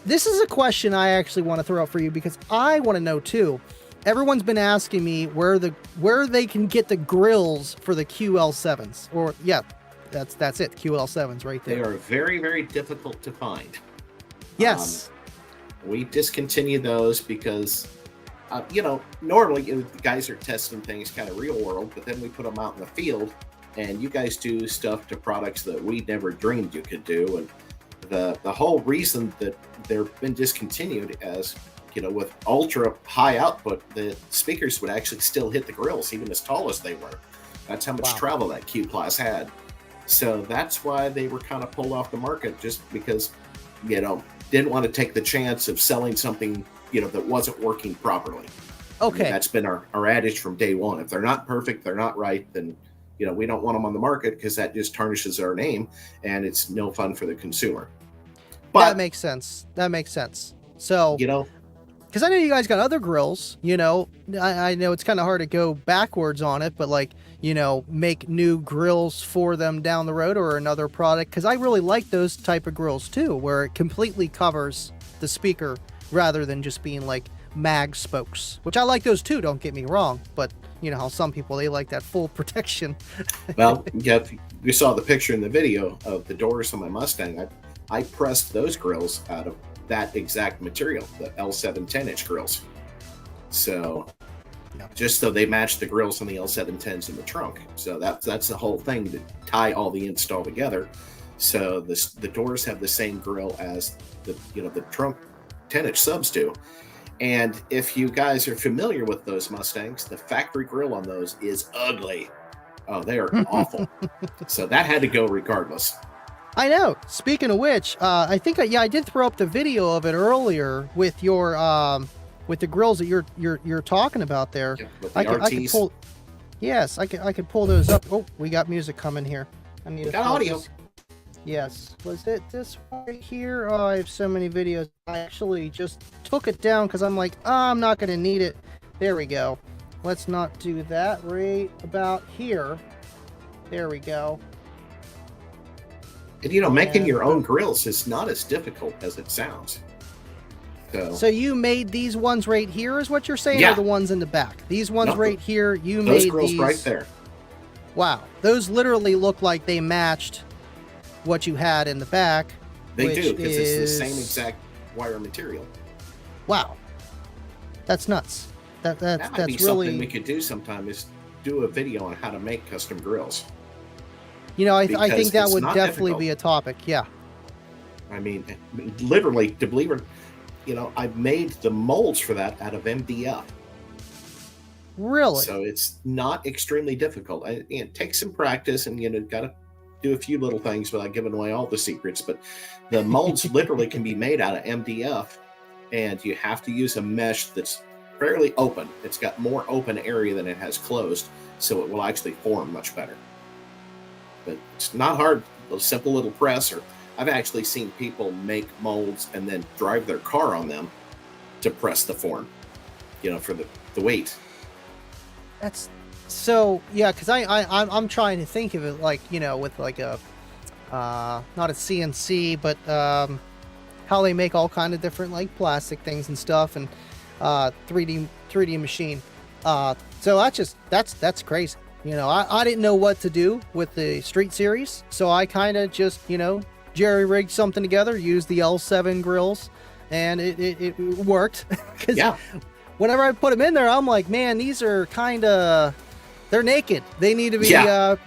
This is a question I actually want to throw out for you because I want to know too. Everyone's been asking me where they can get the grills for the QL7s. Or yeah, that's it. QL7s right there. They are very, very difficult to find. Yes. We discontinued those because, normally the guys are testing things kind of real world, but then we put them out in the field, and you guys do stuff to products that we never dreamed you could do. And the whole reason that they've been discontinued as, with ultra high output, the speakers would actually still hit the grills, even as tall as they were. That's how much travel that Q Class had. So that's why they were kind of pulled off the market, just because, didn't want to take the chance of selling something, that wasn't working properly. Okay. That's been our adage from day one. If they're not perfect, they're not right, then, we don't want them on the market because that just tarnishes our name and it's no fun for the consumer. But that makes sense. So, because I know you guys got other grills, I know it's kind of hard to go backwards on it, but make new grills for them down the road or another product. Because I really like those type of grills too, where it completely covers the speaker rather than just being like mag spokes, which I like those too. Don't get me wrong, but you know how some people, they like that full protection. Well, yeah, you saw the picture in the video of the doors on my Mustang. I pressed those grills out of that exact material, the L7 10-inch grills. So just so they match the grills on the L7 10s in the trunk. So that's the whole thing, to tie all the install together. So the doors have the same grill as the trunk 10-inch subs do. And if you guys are familiar with those Mustangs, the factory grill on those is ugly. Oh, they are awful. So that had to go regardless. I know. Speaking of which, I think I did throw up the video of it earlier with your with the grills that you're talking about there. Yeah, I could pull. Yes, I could pull those up. Oh, we got music coming here. I need got audio. Yes. Was it this one right here? Oh, I have so many videos. I actually just took it down because I'm like, I'm not going to need it. There we go. Let's not do that. Right about here. There we go. And making your own grills is not as difficult as it sounds. So you made these ones right here, is what you're saying, yeah. Or the ones in the back? These ones right here, you those made grills these right there. Wow, those literally look like they matched what you had in the back. They do, because it's the same exact wire material. Wow, that's nuts. That might that's be really something we could do sometime, is do a video on how to make custom grills. I think that would definitely difficult. Be a topic. Yeah. I mean, literally, to believe it, I've made the molds for that out of MDF. Really? So it's not extremely difficult. It takes some practice, and got to do a few little things without giving away all the secrets. But the molds literally can be made out of MDF, and you have to use a mesh that's fairly open. It's got more open area than it has closed, so it will actually form much better. But it's not hard. A simple little press, or I've actually seen people make molds and then drive their car on them to press the form, for the weight. That's so, yeah, because I'm trying to think of it like, with like a, not a CNC, but how they make all kind of different like plastic things and stuff, and 3D machine. So that's crazy. I didn't know what to do with the Street Series, so I kind of just, jerry-rigged something together, used the L7 grills, and it worked. Because whenever I put them in there, I'm like, man, these are kind of, they're naked. They need to be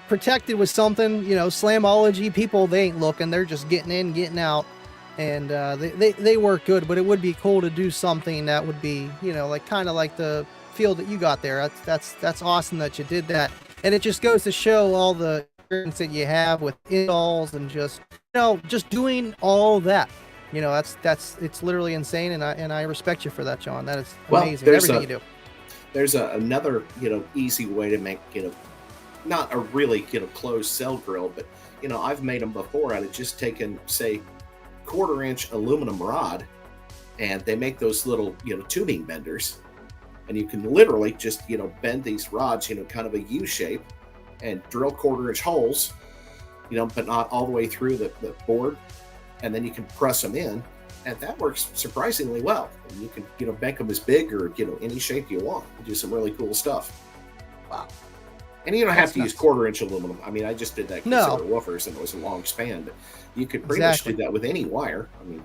protected with something, Slamology people, they ain't looking. They're just getting in, getting out, and they work good, but it would be cool to do something that would be, like kind of like the field that you got there. That's awesome that you did that. And it just goes to show all the experience that you have with installs and just doing all that. It's literally insane, and I respect you for that, John. That is amazing. Everything you do. There's another easy way to make not a really closed cell grill, but I've made them before out of just taking, say, 1/4-inch aluminum rod, and they make those little tubing benders, And you can literally just, bend these rods, kind of a U shape and drill 1/4-inch holes, but not all the way through the board. And then you can press them in, and that works surprisingly well. And you can, make them as big or, any shape you want. You do some really cool stuff. Wow. And you don't have to use 1/4-inch aluminum. I mean, I just did that because they were woofers and it was a long span. But you could pretty much do that with any wire. I mean,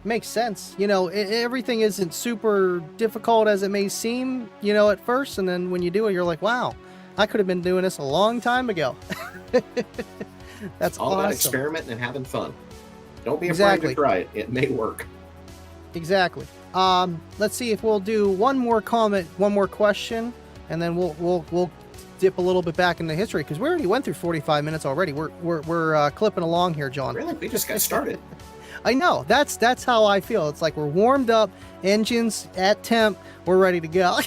makes sense. Everything isn't super difficult as it may seem, at first. And then when you do it, you're like, wow, I could have been doing this a long time ago. That's all awesome. About experimenting and having fun. Don't be afraid to try it. It may work. Exactly. Let's see if we'll do one more comment, one more question, and then we'll dip a little bit back into history because we already went through 45 minutes already. We're clipping along here, John. Really? We just got started. I know. That's how I feel. It's like we're warmed up, engines at temp, we're ready to go.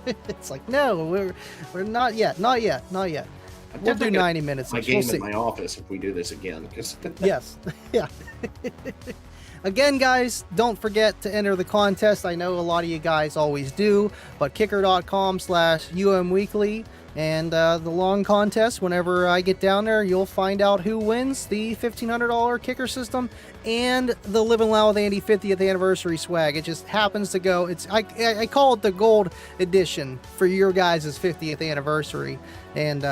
It's like, no, we're not yet. We'll do 90 minutes. My game in my office if we do this again. Yes. Yeah. Again, guys, don't forget to enter the contest. I know a lot of you guys always do, but kicker.com/umweekly and the long contest. Whenever I get down there, you'll find out who wins the $1,500 kicker system and the Living Loud with Andy 50th anniversary swag. It just happens to go. I call it the gold edition for your guys' 50th anniversary. And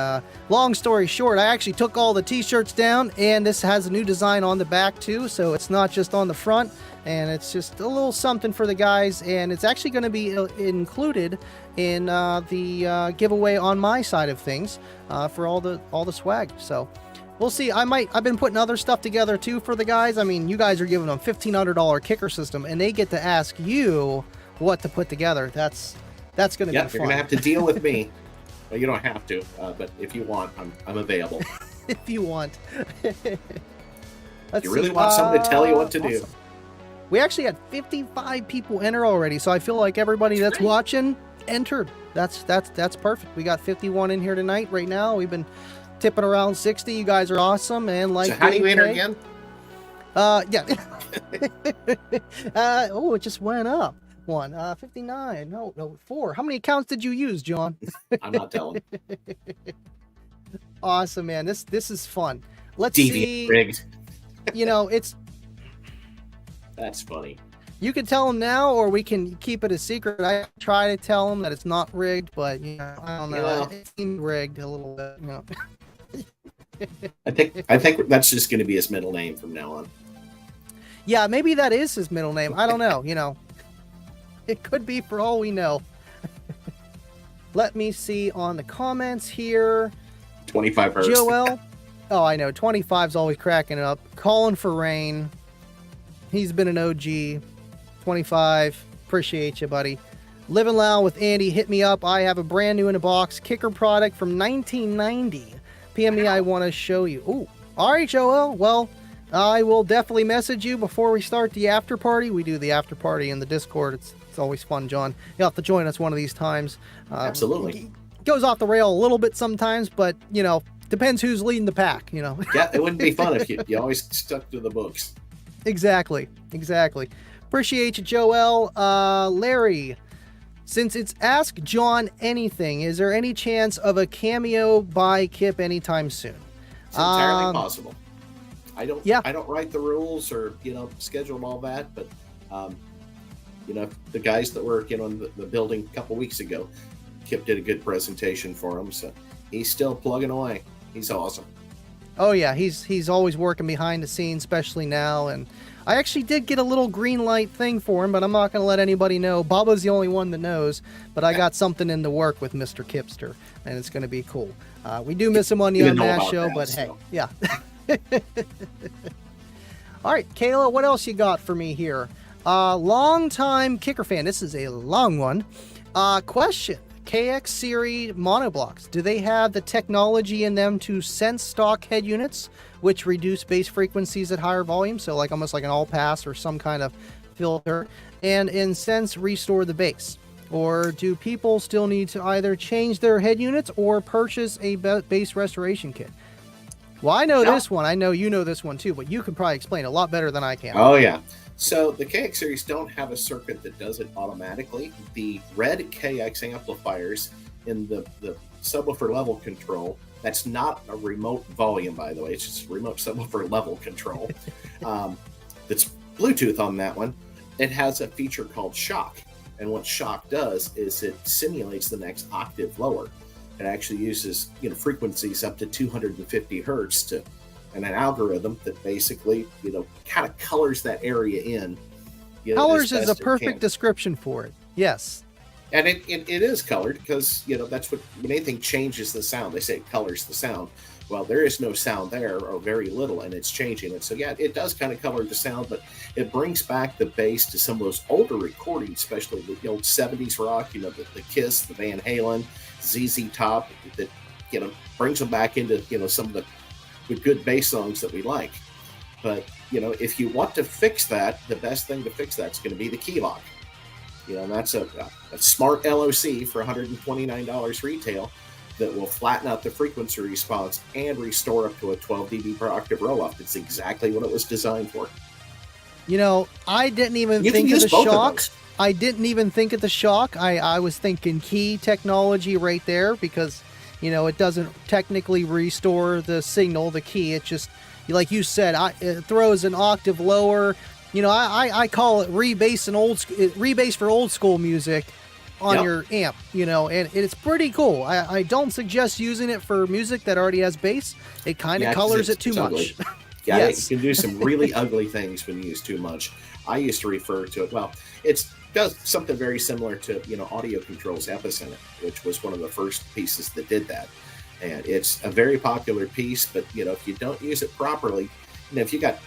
long story short, I actually took all the t-shirts down, and this has a new design on the back too, so it's not just on the front, and it's just a little something for the guys, and it's actually going to be included in the giveaway on my side of things for all the swag. So we'll see. I've been putting other stuff together too for the guys. I mean, you guys are giving them $1,500 kicker system, and they get to ask you what to put together. That's going to be fun. You're going to have to deal with me. Well, you don't have to, but if you want, I'm available. If you want. You really want someone to tell you what to do. We actually had 55 people enter already, so I feel like everybody that's watching entered. That's perfect. We got 51 in here tonight right now. We've been tipping around 60. You guys are awesome. And like, so how do you enter again? Yeah. Oh, it just went up. 59. No, 4. How many accounts did you use, John? I'm not telling. Awesome, man. This is fun. Let's Deviant see. rigged. It's. That's funny. You can tell them now, or we can keep it a secret. I try to tell them that it's not rigged, but I don't know. It seemed rigged a little bit. I think that's just going to be his middle name from now on. Yeah, maybe that is his middle name. I don't know. It could be for all we know. Let me see on the comments here. 25 first. Joel. Oh, I know. 25's always cracking it up. Calling for rain. He's been an OG. 25. Appreciate you, buddy. Living Loud with Andy. Hit me up. I have a brand new in a box kicker product from 1990. PM me. I want to show you. Ooh. All right, Joel. Well, I will definitely message you before we start the after party. We do the after party in the Discord. It's always fun, John. You'll have to join us one of these times. Absolutely. Goes off the rail a little bit sometimes, but, depends who's leading the pack, Yeah, it wouldn't be fun if you always stuck to the books. Exactly. Appreciate you, Joel. Larry, since it's Ask John Anything, is there any chance of a cameo by Kip anytime soon? It's entirely possible. I don't write the rules or, schedule all that, but, the guys that were, in the building a couple weeks ago, Kip did a good presentation for them, so he's still plugging away. He's awesome. Oh yeah, he's always working behind the scenes, especially now. And I actually did get a little green light thing for him, but I'm not going to let anybody know. Baba's the only one that knows, but I got something in the work with Mr. Kipster, and it's going to be cool. We do miss him on the Unmasked show, but hey, yeah. All right, Kayla, what else you got for me here? Long-time kicker fan. This is a long one. Question. KX series monoblocks, do they have the technology in them to sense stock head units, which reduce bass frequencies at higher volume, so like almost like an all pass or some kind of filter, and in sense restore the bass? Or do people still need to either change their head units or purchase a bass restoration kit? Well, I know Yeah. this one. I know you know this one too, but you can probably explain a lot better than I can. Oh yeah. So the KX series don't have a circuit that does it automatically. The red KX amplifiers in the subwoofer level control, that's not a remote volume, by the way. It's just remote subwoofer level control. That's Bluetooth on that one. It has a feature called shock. And what shock does is it simulates the next octave lower. It actually uses frequencies up to 250 hertz and an algorithm that basically kind of colors that area in. Colors is a perfect description for it. Yes. And it is colored because that's when anything changes the sound, they say it colors the sound. Well, there is no sound there, or very little, and it's changing it. So yeah, it does kind of color the sound, but it brings back the bass to some of those older recordings, especially the old 70s rock, the Kiss, the Van Halen, ZZ Top, that brings them back into some of the good bass songs that we like. But if you want to fix that, the best thing to fix that is going to be the key lock. And that's a smart LOC for $129 retail that will flatten out the frequency response and restore up to a 12 dB per octave roll-off. It's exactly what it was designed for. I didn't even think of the shock. I didn't even think of the shock. I was thinking key technology right there because, it doesn't technically restore the signal, the key. It just, like you said, it throws an octave lower. I call it rebase for old school music on your amp, and it's pretty cool. I don't suggest using it for music that already has bass. It kind of colors it too much. Yeah, yes. It can do some really ugly things when you use too much. I used to refer to it, it does something very similar to, Audio Control's Epicenter, which was one of the first pieces that did that. And it's a very popular piece, but, if you don't use it properly, if you got,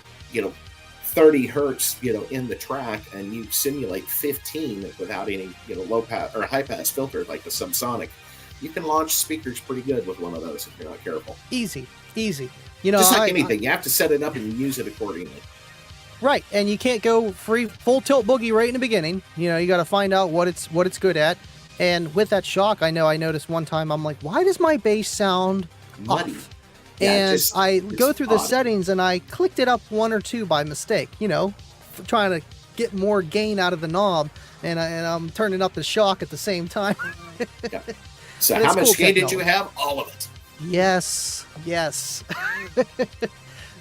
30 hertz, in the track, and you simulate 15 without any, low pass or high pass filter like the Subsonic, you can launch speakers pretty good with one of those if you're not careful. Easy. Just like anything, you have to set it up and use it accordingly. Right, and you can't go full tilt boogie right in the beginning. You got to find out what it's good at. And with that shock, I noticed one time I'm like, why does my bass sound muddy? Off? Yeah, and I go through the odd. settings and I clicked it up 1 or 2 by mistake, trying to get more gain out of the knob, and I'm turning up the shock at the same time. Yeah. So how much gain did you have? All of it. Yes.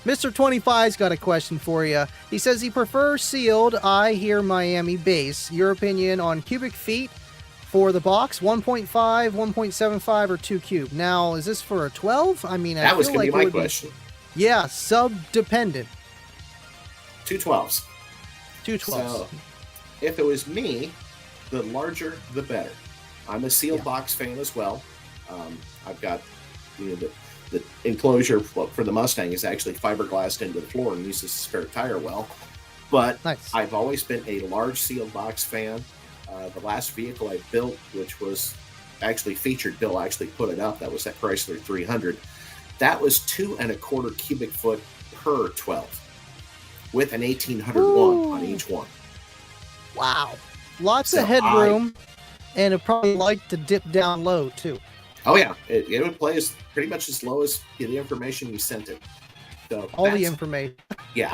Mr. 25's got a question for you. He says he prefers sealed I Hear Miami bass. Your opinion on cubic feet for the box, 1.5, 1.75, or 2 cube. Now, is this for a 12? That was going to be my question. Yeah, sub-dependent. 2 12s. 2 12s. So, if it was me, the larger, the better. I'm a sealed box fan as well. I've got the enclosure for the Mustang is actually fiberglassed into the floor and uses a spare tire well. But nice. I've always been a large sealed box fan. The last vehicle I built, which was actually featured, Bill actually put it up. That was that Chrysler 300. That was 2 1/4 cubic foot per 12, with an 1801 on each one. Wow, lots of headroom, and it probably liked to dip down low too. Oh yeah, it would play pretty much as low as the information you sent it. So all the information. Yeah,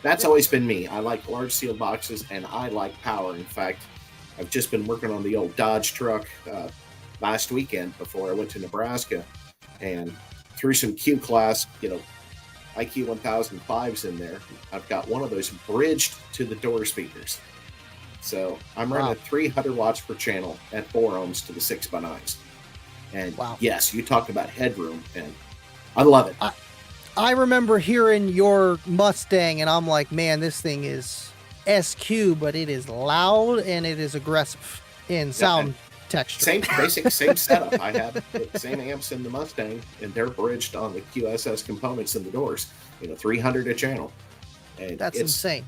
that's always been me. I like large sealed boxes, and I like power. In fact, I've just been working on the old Dodge truck last weekend before I went to Nebraska, and threw some Q-Class, IQ 1005s in there. I've got one of those bridged to the door speakers. So I'm running 300 watts per channel at 4 ohms to the 6x9s. And yes, you talked about headroom, and I love it. I remember hearing your Mustang, and I'm like, man, this thing is SQ, but it is loud and it is aggressive in sound texture. Same setup. I have the same amps in the Mustang, and they're bridged on the QSS components in the doors. 300 a channel. And that's insane.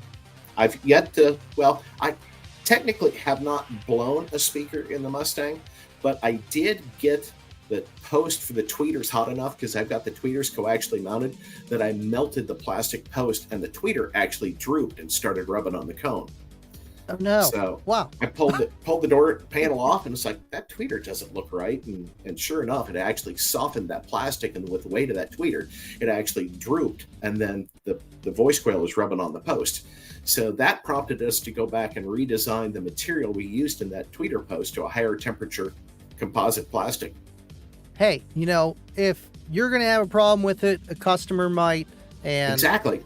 I've yet to. Well, I technically have not blown a speaker in the Mustang, but I did get the post for the tweeters hot enough, because I've got the tweeters coaxially mounted, that I melted the plastic post and the tweeter actually drooped and started rubbing on the cone. Oh no! So Wow. I pulled the door panel off, and it's like, that tweeter doesn't look right. And sure enough, it actually softened that plastic, and with the weight of that tweeter, it actually drooped, and then the voice coil was rubbing on the post. So that prompted us to go back and redesign the material we used in that tweeter post to a higher temperature composite plastic. Hey, you know, if you're going to have a problem with it, a customer might. And exactly.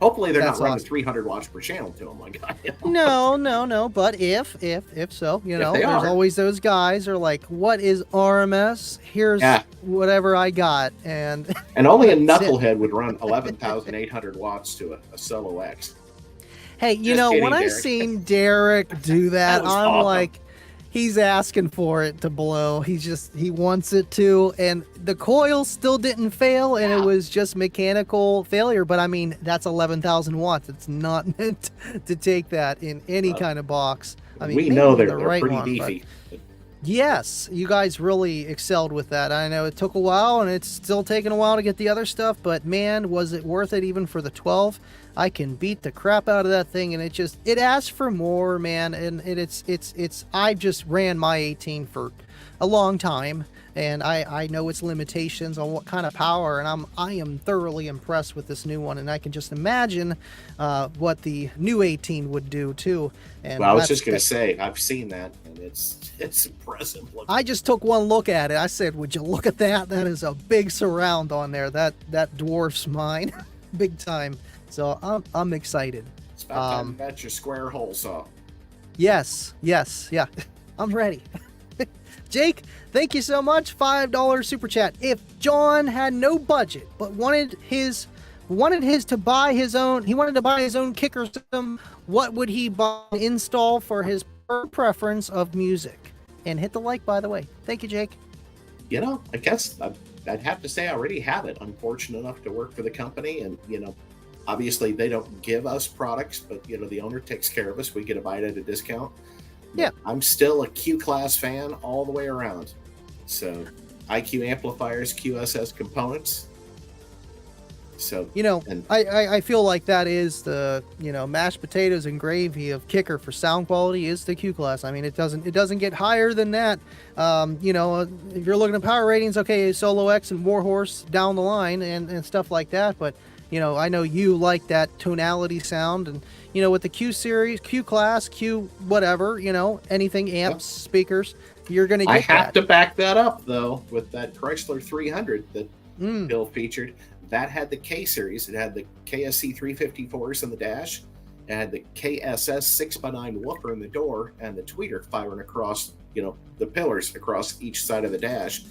Hopefully they're not That's running awesome. 300 watts per channel to them. Like, No. But if so, you know, they there's are. always those guys are like, what is RMS? Here's whatever I got. And only a that's it. knucklehead would run 11,800 watts to a Solo X. Hey, you Just know, kidding, when I Derek. seen Derek do that, That was I'm awesome. like, he's asking for it to blow. He wants it to. And the coil still didn't fail, and it was just mechanical failure. But I mean, that's 11,000 watts. It's not meant to take that in any kind of box. I mean, We maybe know in they're the right pretty one, but- beefy. Yes, you guys really excelled with that. I know it took a while, and it's still taking a while to get the other stuff, but man, was it worth it even for the 12? I can beat the crap out of that thing, and it asks for more, man. And it's I just ran my 18 for a long time, and I know its limitations on what kind of power, and I am thoroughly impressed with this new one, and I can just imagine what the new 18 would do too. And Well, I was just going to say, I've seen that, and it's impressive looking. I just took one look at it. I said, would you look at that? That is a big surround on there. That dwarfs mine big time. So I'm excited. It's about time you got your square hole saw. Yes, yeah. I'm ready. Jake, thank you so much. $5 super chat. If John had no budget but wanted to buy his own kicker system, what would he buy and install for his preference of music? And hit the like, by the way. Thank you, Jake. You know, I guess I'd have to say I already have it. I'm fortunate enough to work for the company, and you know, obviously they don't give us products, but you know, the owner takes care of us. We get to buy it at a discount. Yeah. I'm still a Q class fan all the way around. So IQ amplifiers, QSS components. So you know, I feel like that is the, you know, mashed potatoes and gravy of kicker for sound quality is the Q class. I mean, it doesn't get higher than that. You know, if you're looking at power ratings, okay, Solo X and Warhorse down the line and stuff like that, but you know, I know you like that tonality sound, and you know, with the Q series, Q class, Q whatever, you know, anything, amps, speakers, you're gonna get I have that. to back that up though with that Chrysler 300 that Bill featured. That had the K series. It had the KSC 354s in the dash. It had the KSS 6x9 woofer in the door, and the tweeter firing across, you know, the pillars across each side of the dash.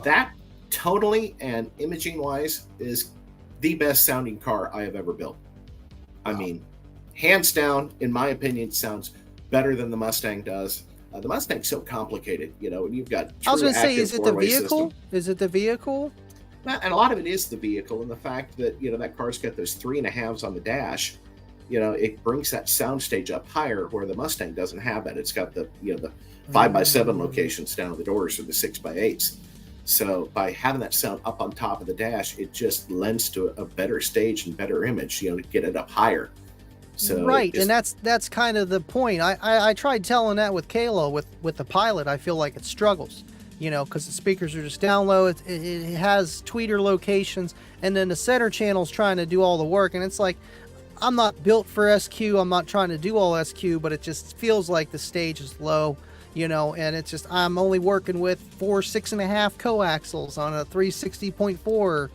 That tonally and imaging wise is the best sounding car I have ever built. I mean, hands down, in my opinion, sounds better than the Mustang does. The Mustang's so complicated, you know, and you've got. I was true gonna say, active is it the four-way vehicle? system. Is it the vehicle? And a lot of it is the vehicle, and the fact that, you know, that car's got those 3.5s on the dash. You know, it brings that sound stage up higher, where the Mustang doesn't have that. It's got the, you know, the 5x7 locations down at the doors, or the 6x8s. So by having that sound up on top of the dash, it just lends to a better stage and better image, you know, to get it up higher. So right, and that's kind of the point. I tried telling that with Kalo with the Pilot. I feel like it struggles, you know, because the speakers are just down low. It has tweeter locations, and then the center channel's trying to do all the work, and it's like, I'm not built for SQ. I'm not trying to do all SQ, but it just feels like the stage is low, you know, and it's just, I'm only working with 4 6.5 coaxials on a 360.4,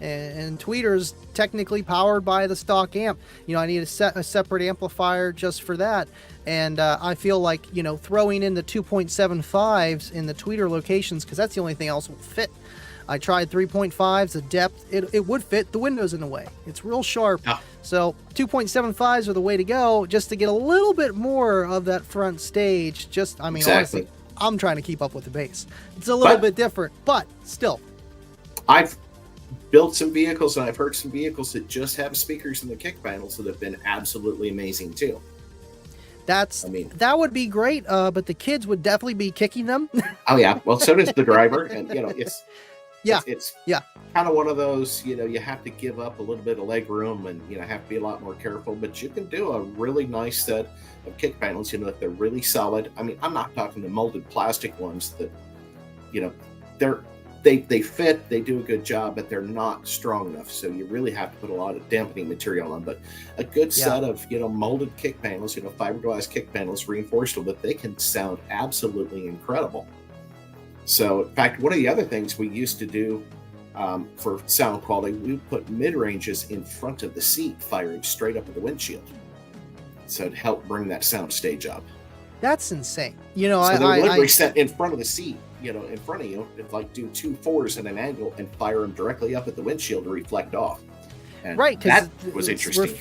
and tweeter's technically powered by the stock amp. You know, I need a separate amplifier just for that. And I feel like, you know, throwing in the 2.75s in the tweeter locations, because that's the only thing else will fit. I tried 3.5s, the depth, it would fit, the window's in the way. It's real sharp. Oh. So 2.75s are the way to go, just to get a little bit more of that front stage. Just, I mean, Exactly. honestly, I'm trying to keep up with the bass. It's a little bit different, but still. I've built some vehicles, and I've heard some vehicles that just have speakers in the kick panels that have been absolutely amazing too. That would be great, but the kids would definitely be kicking them. Oh yeah, well, so does the driver, and you know, it's Yeah. It's Yeah. kind of one of those, you have to give up a little bit of leg room and, have to be a lot more careful, but you can do a really nice set of kick panels, if they're really solid. I mean, I'm not talking the molded plastic ones that, they fit, they do a good job, but they're not strong enough. So you really have to put a lot of dampening material on. But a good set of, molded kick panels, fiberglass kick panels, reinforced, but they can sound absolutely incredible. So, in fact, one of the other things we used to do for sound quality, we put mid-ranges in front of the seat, firing straight up at the windshield. So to help bring that sound stage up. That's insane. So they're literally set in front of the seat, in front of you. It's like do 2 4s at an angle and fire them directly up at the windshield to reflect off. And right, that was interesting.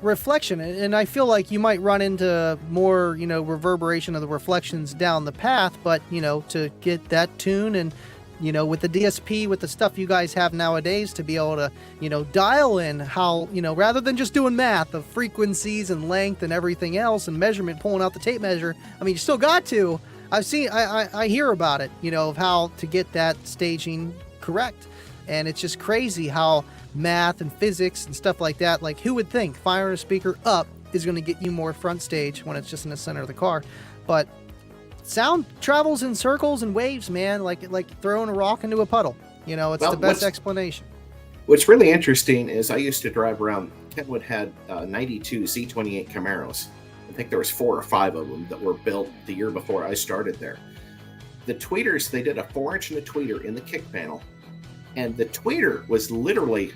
Reflection, and I feel like you might run into more, reverberation of the reflections down the path, but to get that tune and with the DSP, with the stuff you guys have nowadays, to be able to dial in how rather than just doing math of frequencies and length and everything else and measurement, pulling out the tape measure. I mean, you still got to. I hear about it, of how to get that staging correct, and it's just crazy how math and physics and stuff like that, like who would think firing a speaker up is going to get you more front stage when it's just in the center of the car. But sound travels in circles and waves, man, like throwing a rock into a puddle. It's the best explanation. What's really interesting is I used to drive around. Kenwood had 92 Z28 Camaros. I think there was 4 or 5 of them that were built the year before I started there. The tweeters, they did a 4-inch and a tweeter in the kick panel. And the tweeter was literally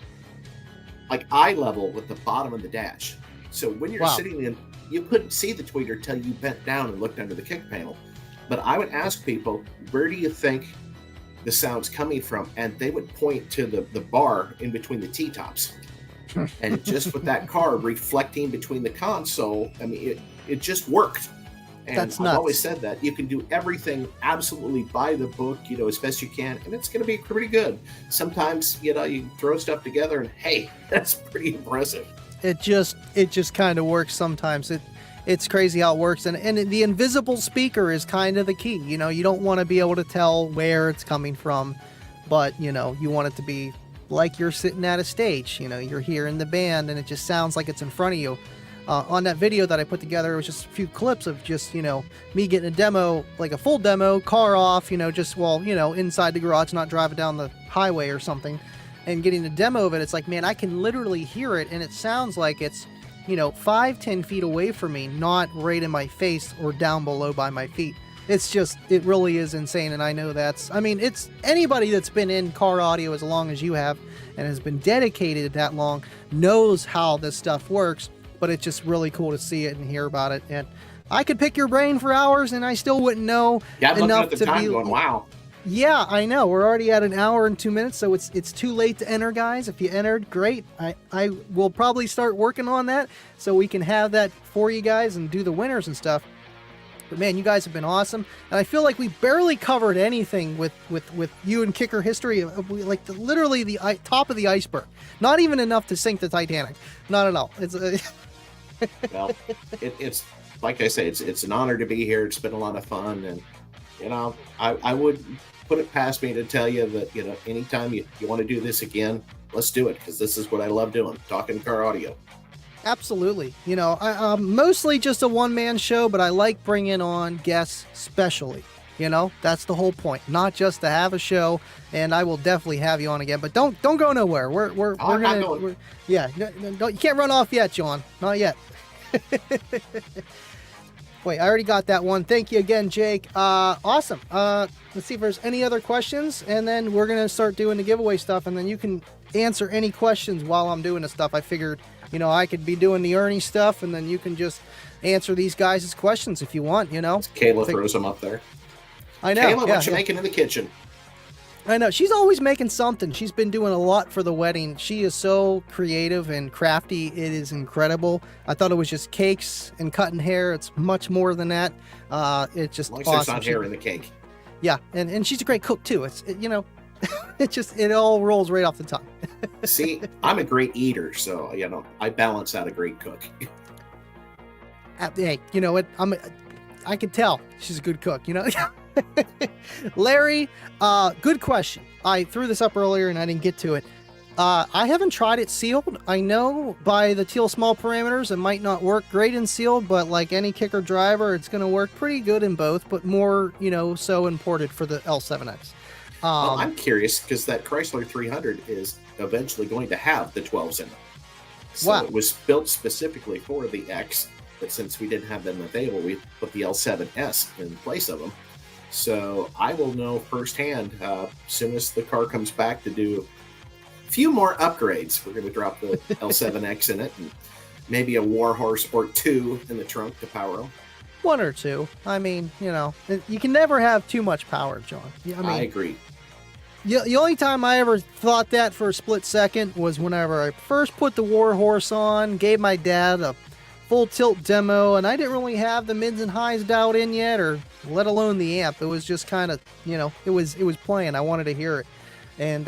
like eye level with the bottom of the dash. So when you're sitting in, you couldn't see the tweeter till you bent down and looked under the kick panel. But I would ask people, where do you think the sound's coming from? And they would point to the bar in between the T-tops. And just with that car reflecting between the console, I mean, it just worked. And That's I've nuts. always said that you can do everything absolutely by the book, as best you can, and it's going to be pretty good. Sometimes, you throw stuff together and hey, that's pretty impressive. It just kind of works sometimes. It's crazy how it works, and the invisible speaker is kind of the key. You don't want to be able to tell where it's coming from, but you want it to be like you're sitting at a stage. You're hearing the band, and it just sounds like it's in front of you. On that video that I put together, it was just a few clips of just, me getting a demo, like a full demo, car off, inside the garage, not driving down the highway or something, and getting a demo of it. It's like, man, I can literally hear it, and it sounds like it's, 5-10 feet away from me, not right in my face or down below by my feet. It really is insane, and I know it's anybody that's been in car audio as long as you have and has been dedicated that long knows how this stuff works. But it's just really cool to see it and hear about it. And I could pick your brain for hours, and I still wouldn't know enough to be. Going, wow. Yeah, I know. We're already at 1 hour and 2 minutes, so it's too late to enter, guys. If you entered, great. I will probably start working on that so we can have that for you guys and do the winners and stuff. But man, you guys have been awesome, and I feel like we barely covered anything with you and Kicker history. Like literally the top of the iceberg. Not even enough to sink the Titanic. Not at all. Well, it's like I say, it's an honor to be here. It's been a lot of fun, and I would put it past me to tell you that anytime you want to do this again, let's do it, because this is what I love doing, talking car audio. Absolutely. I'm mostly just a one-man show, but I like bringing on guests specially. That's the whole point, not just to have a show. And I will definitely have you on again, but don't go nowhere. We're gonna, you can't run off yet, John. Not yet. Wait, I already got that one. Thank you again, Jake. Awesome. Let's see if there's any other questions, and then we're gonna start doing the giveaway stuff, and then you can answer any questions while I'm doing the stuff. I figured, I could be doing the Ernie stuff, and then you can just answer these guys' questions if you want. Kayla throws them up there. I know. Kayla, what you making in the kitchen? I know. She's always making something. She's been doing a lot for the wedding. She is so creative and crafty. It is incredible. I thought it was just cakes and cutting hair. It's much more than that. It's just awesome. There's not hair in the cake. Yeah, and she's a great cook too. It all rolls right off the tongue. See, I'm a great eater, so I balance out a great cook. Hey, you know what? I can tell she's a good cook. Larry, good question. I threw this up earlier and I didn't get to it. I haven't tried it sealed. I know by the teal small parameters, it might not work great in sealed, but like any kicker driver, it's going to work pretty good in both, but more, so imported for the L7X. Well, I'm curious because that Chrysler 300 is eventually going to have the 12s in it. So Wow. It was built specifically for the X, but since we didn't have them available, we put the L7S in place of them. So I will know firsthand as soon as the car comes back to do a few more upgrades. We're going to drop the L7X in it and maybe a Warhorse or two in the trunk to power them. One or two. I mean, you can never have too much power, John. I agree. The only time I ever thought that for a split second was whenever I first put the Warhorse on, gave my dad a full tilt demo, and I didn't really have the mids and highs dialed in yet, or let alone the amp. It was just kind of, it was playing. I wanted to hear it. And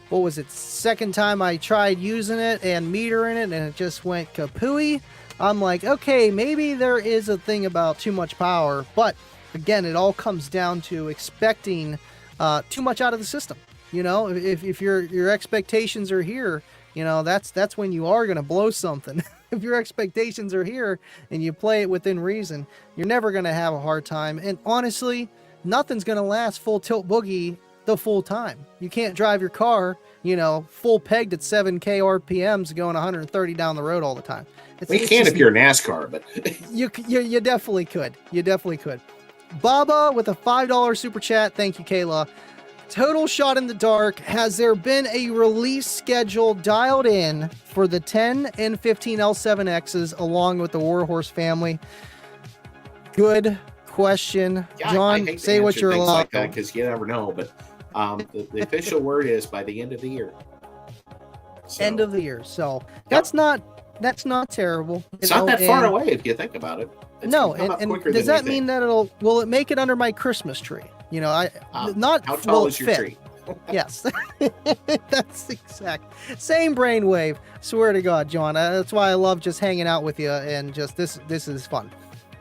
what was it? Second time I tried using it and metering it, and it just went kapooey. I'm like, okay, maybe there is a thing about too much power, but again, it all comes down to expecting too much out of the system. If your expectations are here, that's when you are going to blow something. If your expectations are here and you play it within reason, you're never going to have a hard time. And honestly, nothing's going to last full tilt boogie the full time. You can't drive your car, full pegged at 7K RPMs going 130 down the road all the time. You can if you're NASCAR, but you definitely could. You definitely could. Baba with a $5 super chat. Thank you, Kayla. Total shot in the dark. Has there been a release schedule dialed in for the 10 and 15 L7Xs along with the Warhorse family? Good question. Yeah, John, I hate say to what answer you're things allowed. like that because you never know, but the official word is by the end of the year. So, End of the year. So that's not terrible. It's not that far away if you think about it. It's No, come up and quicker does than that we mean think. that will it make it under my Christmas tree? Not How will tall it is your fit? tree? Yes, that's exact same brainwave. Swear to God, John. That's why I love just hanging out with you and just this is fun.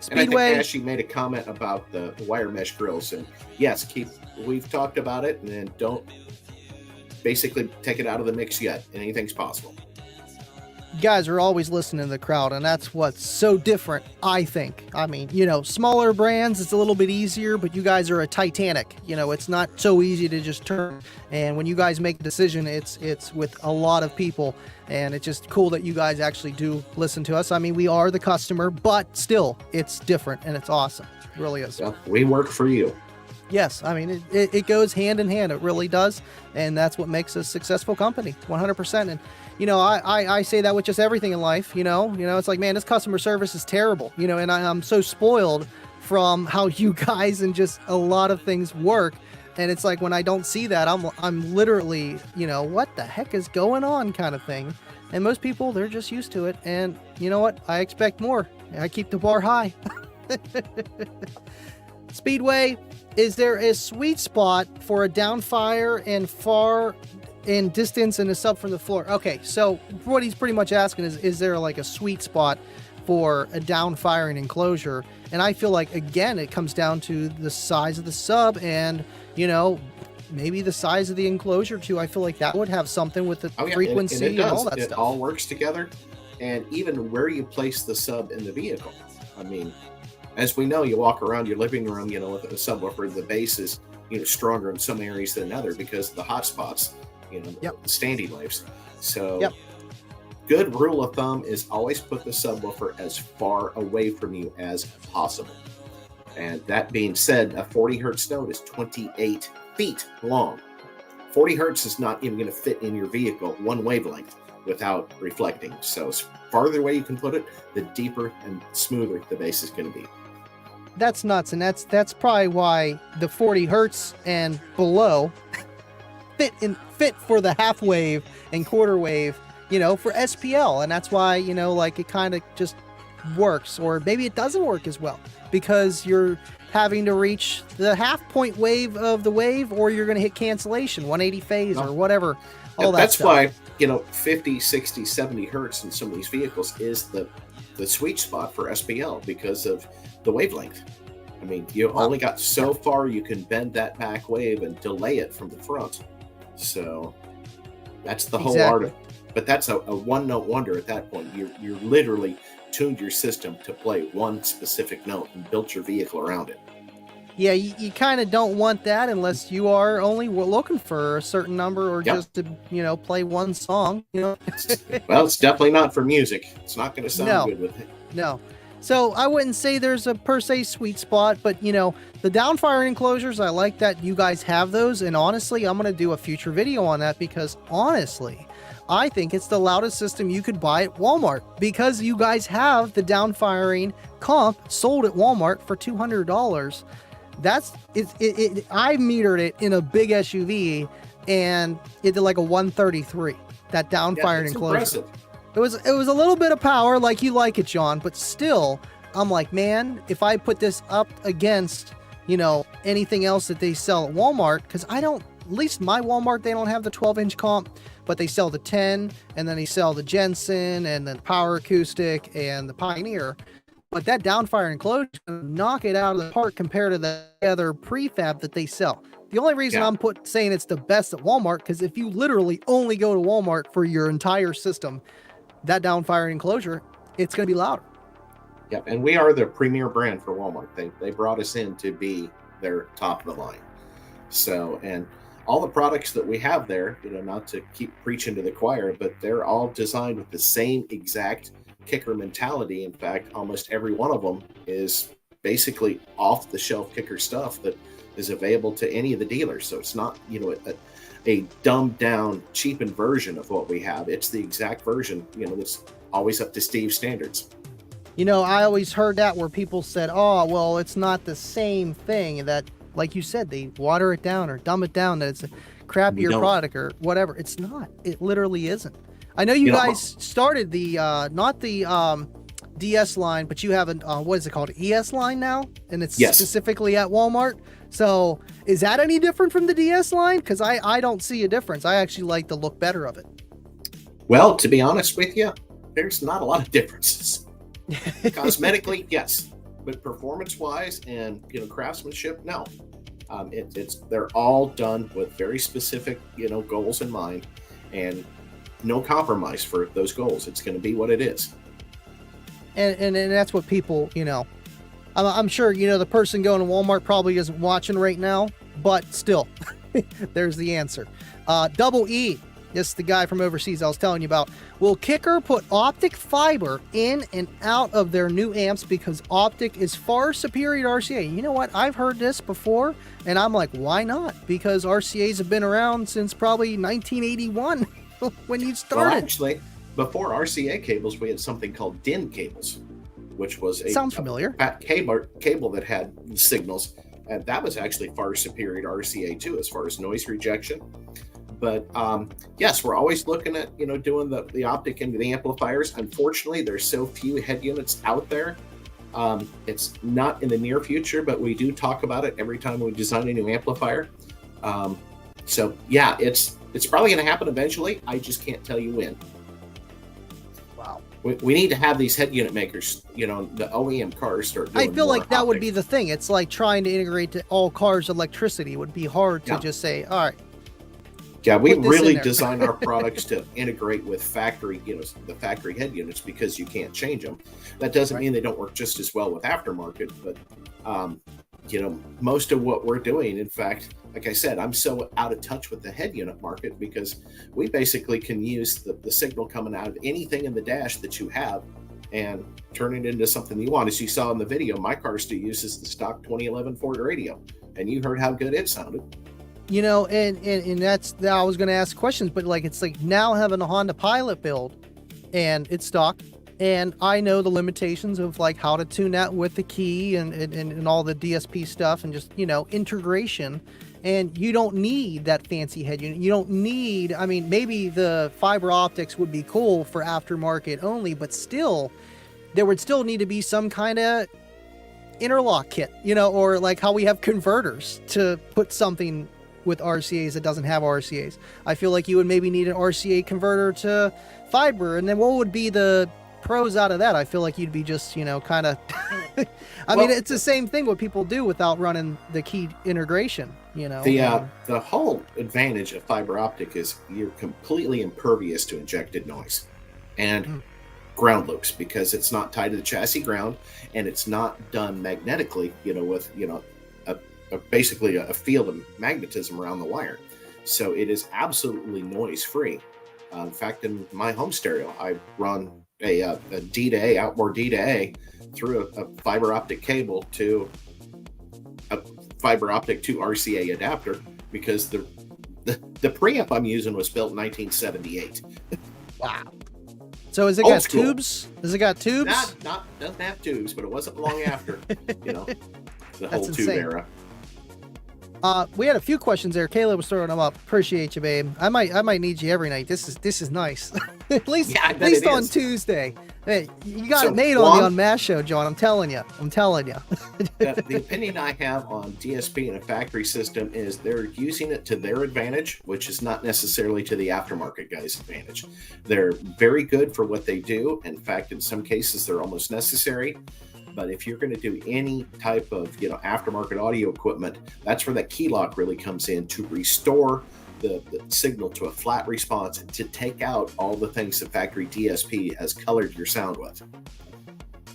And I Speedway. think Ashley made a comment about the wire mesh grills, and yes, we've talked about it, and then don't basically take it out of the mix yet. Anything's possible. You guys are always listening to the crowd, and that's what's so different, I think. I mean, smaller brands, it's a little bit easier, but you guys are a Titanic. It's not so easy to just turn. And when you guys make a decision, it's with a lot of people, and it's just cool that you guys actually do listen to us. I mean, we are the customer, but still, it's different, and it's awesome. It really is. Well, we work for you. Yes, I mean, it goes hand in hand. It really does, and that's what makes a successful company, 100%. And I say that with just everything in life, it's like, man, this customer service is terrible, and I'm so spoiled from how you guys and just a lot of things work. And it's like, when I don't see that, I'm literally, what the heck is going on kind of thing. And most people, they're just used to it. And you know what? I expect more. I keep the bar high. Speedway, is there a sweet spot for a downfire and far in distance and a sub from the floor? Okay, so what he's pretty much asking is there like a sweet spot for a downfiring enclosure? And I feel like, again, it comes down to the size of the sub and, maybe the size of the enclosure too. I feel like that would have something with the frequency and all that stuff. It all works together, and even where you place the sub in the vehicle. I mean, as we know, you walk around your living room, with a subwoofer, the bass is, stronger in some areas than other because of the hot spots, the standing waves. So good rule of thumb is always put the subwoofer as far away from you as possible. And that being said, a 40 hertz note is 28 feet long. 40 hertz is not even going to fit in your vehicle one wavelength without reflecting. So as farther away you can put it, the deeper and smoother the bass is going to be. That's nuts, and that's probably why the 40 hertz and below fit for the half wave and quarter wave, for SPL, and that's why it kind of just works, or maybe it doesn't work as well because you're having to reach the half point wave of the wave, or you're going to hit cancellation, 180 phase or whatever. That's why 50, 60, 70 hertz in some of these vehicles is the sweet spot for SPL because of the wavelength. I mean, you only got so far you can bend that back wave and delay it from the front. So that's the whole art of it. But that's a one-note wonder at that point. You're literally tuned your system to play one specific note and built your vehicle around it. Yeah, you kind of don't want that unless you are only looking for a certain number or just to, play one song, Well, it's definitely not for music. It's not going to sound good with it. No. So I wouldn't say there's a per se sweet spot, but the downfire enclosures, I like that you guys have those. And honestly, I'm going to do a future video on that because honestly, I think it's the loudest system you could buy at Walmart because you guys have the downfiring comp sold at Walmart for $200. That's it. I metered it in a big SUV and it did like a 133. That downfiring enclosure. Impressive. It was a little bit of power, like you like it, John, but still, I'm like, man, if I put this up against, anything else that they sell at Walmart, because at least my Walmart, they don't have the 12-inch comp, but they sell the 10, and then they sell the Jensen, and then the Power Acoustic, and the Pioneer. But that downfire enclosure is going to knock it out of the park compared to the other prefab that they sell. The only reason I'm saying it's the best at Walmart, because if you literally only go to Walmart for your entire system, that downfire enclosure, it's going to be louder. Yeah, and we are the premier brand for Walmart. They brought us in to be their top of the line. So, and all the products that we have there, not to keep preaching to the choir, but they're all designed with the same exact kicker mentality. In fact, almost every one of them is basically off the shelf kicker stuff that is available to any of the dealers. So it's not, a dumbed down, cheapened version of what we have. It's the exact version, that's always up to Steve's standards. I always heard that where people said, oh, well, it's not the same thing. That, like you said, they water it down or dumb it down, that it's a crappier product or whatever. It's not. It literally isn't. I know you guys started the, not the DS line, but you have what is it called? ES line now? And it's specifically at Walmart. So is that any different from the DS line? Because I don't see a difference. I actually like the look better of it. Well, to be honest with you, there's not a lot of differences. Cosmetically, yes, but performance-wise and craftsmanship, no. They're all done with very specific goals in mind, and no compromise for those goals. It's going to be what it is. And that's what people, I'm sure, the person going to Walmart probably isn't watching right now, but still, there's the answer. Double E, this is the guy from overseas I was telling you about. Will Kicker put optic fiber in and out of their new amps because optic is far superior to RCA? You know what? I've heard this before, and I'm like, why not? Because RCAs have been around since probably 1981 when you started. Well, actually, before RCA cables, we had something called DIN cables, which was sounds familiar. A cable that had signals, and that was actually far superior to RCA too, as far as noise rejection. But yes, we're always looking at doing the optic into the amplifiers. Unfortunately, there's so few head units out there. It's not in the near future, but we do talk about it every time we design a new amplifier. So yeah, it's probably going to happen eventually. I just can't tell you when. Wow. We need to have these head unit makers, the OEM cars start doing I feel like that optic. would be the thing. It's like trying to integrate to all cars electricity. It would be hard to just say, all right. Yeah, we really design our products to integrate with factory, the factory head units, because you can't change them. That doesn't mean they don't work just as well with aftermarket, but most of what we're doing, in fact, like I said, I'm so out of touch with the head unit market because we basically can use the signal coming out of anything in the dash that you have and turn it into something you want. As you saw in the video, my car still uses the stock 2011 Ford radio, and you heard how good it sounded. And that's, I was going to ask questions, but it's like now having a Honda Pilot build and it's stock, and I know the limitations of how to tune that with the key and all the DSP stuff and just, integration. And you don't need that fancy head unit. You don't need, maybe the fiber optics would be cool for aftermarket only, but still, there would still need to be some kind of interlock kit, or like how we have converters to put something with RCAs that doesn't have RCAs. I feel like you would maybe need an RCA converter to fiber, and then what would be the pros out of that, I feel like you'd be just, kind of. I Well, mean, it's the same thing what people do without running the key integration. The whole advantage of fiber optic is you're completely impervious to injected noise and ground loops, because it's not tied to the chassis ground, and it's not done magnetically, with basically a field of magnetism around the wire. So it is absolutely noise free. In fact, in my home stereo, I run a D to A, outboard D to A, through a fiber optic cable to a fiber optic to RCA adapter, because the preamp I'm using was built in 1978. Wow. So has it Old got school. tubes? Has it got tubes? Doesn't have tubes, but it wasn't long after, the whole That's tube insane. era. We had a few questions there. Caleb was throwing them up. Appreciate you, babe. I might need you every night. This is nice. at least Yeah, I at bet least it on is. Tuesday. Hey, you got So, it made on Juan? the Unmasked show, John. I'm telling you. The opinion I have on DSP and a factory system is they're using it to their advantage, which is not necessarily to the aftermarket guys' advantage. They're very good for what they do. In fact, in some cases, they're almost necessary. But if you're going to do any type of aftermarket audio equipment, that's where that key lock really comes in, to restore the signal to a flat response, to take out all the things that factory DSP has colored your sound with.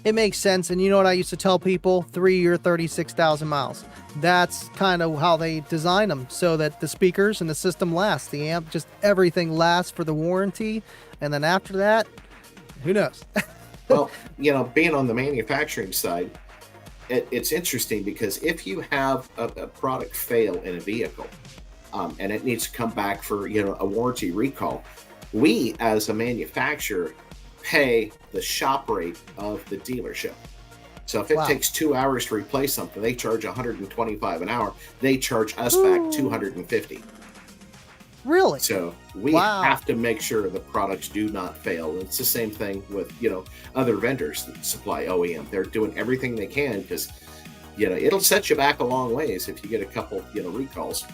It makes sense. And you know what I used to tell people? 3-year, 36,000 miles. That's kind of how they design them, so that the speakers and the system last. The amp, just everything lasts for the warranty. And then after that, who knows? Well, being on the manufacturing side, it's interesting, because if you have a product fail in a vehicle, and it needs to come back for a warranty recall, we as a manufacturer pay the shop rate of the dealership. So if it takes 2 hours to replace something, they charge $125 an hour. They charge us back $250. Really? So we have to make sure the products do not fail. It's the same thing with other vendors that supply OEM. They're doing everything they can, because it'll set you back a long ways if you get a couple recalls.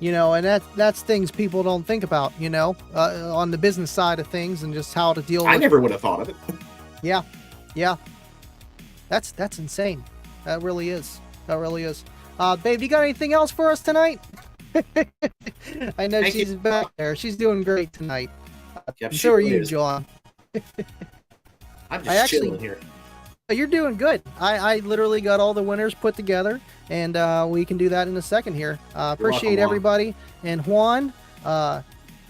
And that's things people don't think about, on the business side of things, and just how to deal with. I never would have thought of it. Yeah. That's insane. That really is. Babe, you got anything else for us tonight? I know Thank she's you. back there. She's doing great tonight. Yep, So are she you, is. John. I'm just chilling here. You're doing good. I literally got all the winners put together, and we can do that in a second here. Appreciate welcome, Juan. everybody. And Juan,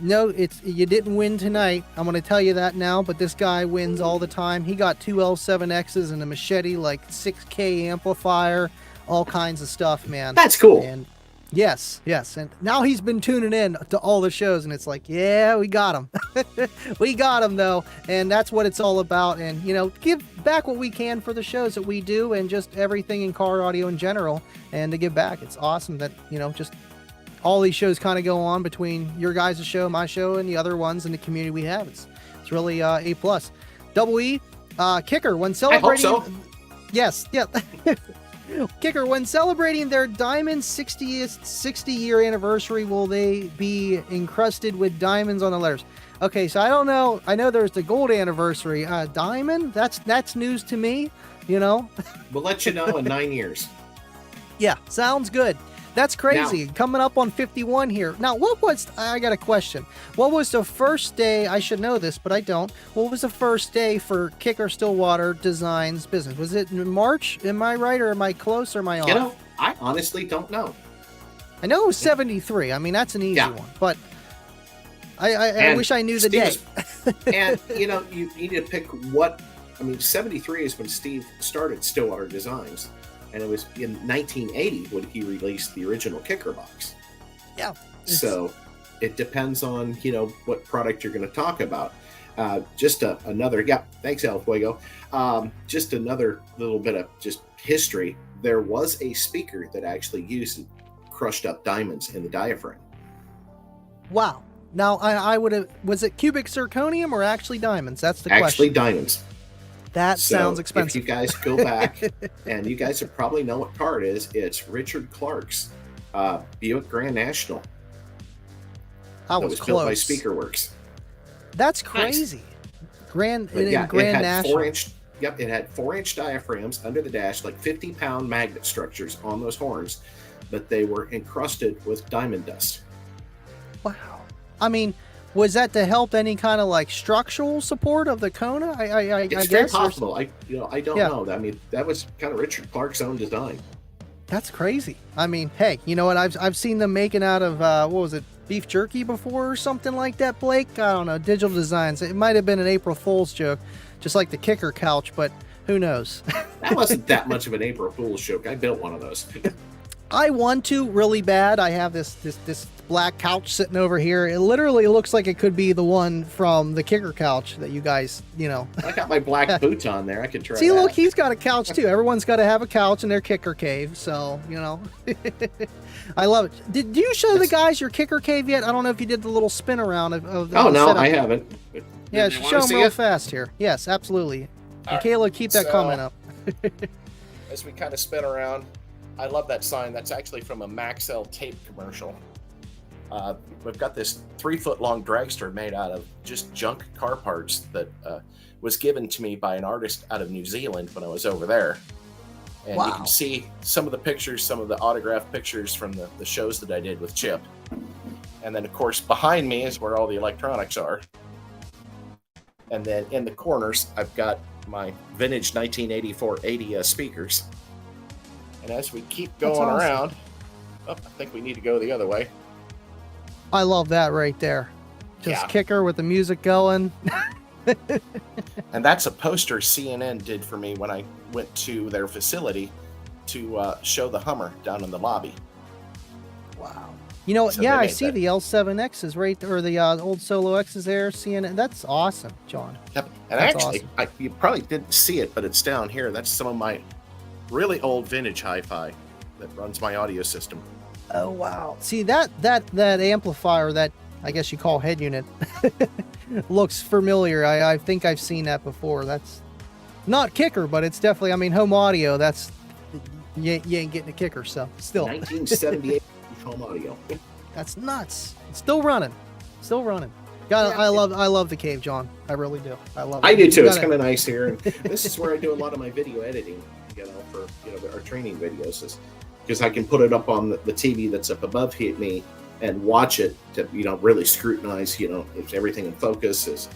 no, you didn't win tonight. I'm going to tell you that now, but this guy wins all the time. He got 2 L7Xs and a machete, like 6K amplifier, all kinds of stuff, man. That's cool. And yes. And now he's been tuning in to all the shows, and it's like, yeah, we got him. We got him, though. And that's what it's all about. And, give back what we can for the shows that we do, and just everything in car audio in general, and to give back. It's awesome that, just all these shows kind of go on between your guys' show, my show, and the other ones in the community we have. It's really A+. Double E, Kicker, when celebrating... I hope so. Yes, yeah. Kicker, when celebrating their Diamond 60-year anniversary, will they be encrusted with diamonds on the letters? Okay, so I don't know. I know there's the gold anniversary. Diamond? That's news to me, We'll let you know in 9 years. Yeah, sounds good. That's crazy. Coming up on 51 here. Now, I got a question. What was the first day, I should know this, but I don't. What was the first day for Kicker Stillwater Designs business? Was it in March? Am I right, or am I close, or am I off? I honestly don't know. I know it was 73. I mean, that's an easy one, but I wish I knew the day. And, you need to pick 73 is when Steve started Stillwater Designs. And it was in 1980 when he released the original Kicker box. Yeah. So it depends on, what product you're going to talk about. Thanks, El Fuego. Just another little bit of just history. There was a speaker that actually used crushed up diamonds in the diaphragm. Wow. Now, I would have, was it cubic zirconium or actually diamonds? That's the question. Actually diamonds. That sounds expensive. If you guys go back, and you guys probably know what car it is, it's Richard Clark's Buick Grand National. I was built by close. Speakerworks. That's crazy. Grand But yeah, Grand it had National. 4-inch. Yep, it had 4-inch diaphragms under the dash, like 50-pound magnet structures on those horns, but they were encrusted with diamond dust. Wow. I mean, was that to help any kind of like structural support of the Kona? I It's guess very possible. I don't Yeah. know. I mean, that was kind of Richard Clark's own design. That's crazy. I mean, hey, you know what? I've seen them making out of what was it, beef jerky before or something like that, Blake? I don't know. Digital designs. It might have been an April Fool's joke, just like the kicker couch, but who knows? That wasn't that much of an April Fool's joke. I built one of those. I want to really bad. I have this black couch sitting over here. It literally looks like it could be the one from the kicker couch that you guys, I got my black boots on there. I could try. See, that. look, he's got a couch too. Everyone's got to have a couch in their kicker cave. So, I love it. Did you show the guys your kicker cave yet? I don't know if you did the little spin around of the Oh no, setup. I haven't. Yeah, Did you show wanna them see real it? fast here. Yes, absolutely. All right. Michaela, keep that So- comment up. As we kind of spin around, I love that sign. That's actually from a Maxell tape commercial. We've got this 3-foot-long dragster made out of just junk car parts that was given to me by an artist out of New Zealand when I was over there. And you Wow. can see some of the pictures, some of the autographed pictures from the shows that I did with Chip. And then, of course, behind me is where all the electronics are. And then in the corners, I've got my vintage 1984 80 speakers. And as we keep That's going awesome. around, I think we need to go the other way. I love that right there. Just Yeah. kicker with the music going. And that's a poster CNN did for me when I went to their facility to show the Hummer down in the lobby. Wow. You know, So yeah, they I made see that. the L7Xs right there, or the old Solo Xs there. CNN. That's awesome, John. Yep. And That's actually, you probably didn't see it, but it's down here. That's some of my really old vintage hi-fi that runs my audio system. Oh wow! See that amplifier, that I guess you call head unit, looks familiar. I think I've seen that before. That's not kicker, but it's definitely. I mean, home audio. That's you ain't getting a kicker, so still. 1978 home audio. That's nuts. It's still running. Still running. God, I love the cave, John. I really do. I love it. I do too. You It's gotta- kind of nice here, and this is where I do a lot of my video editing. For our training videos, is because I can put it up on the TV that's up above me and watch it to really scrutinize if everything in focus is.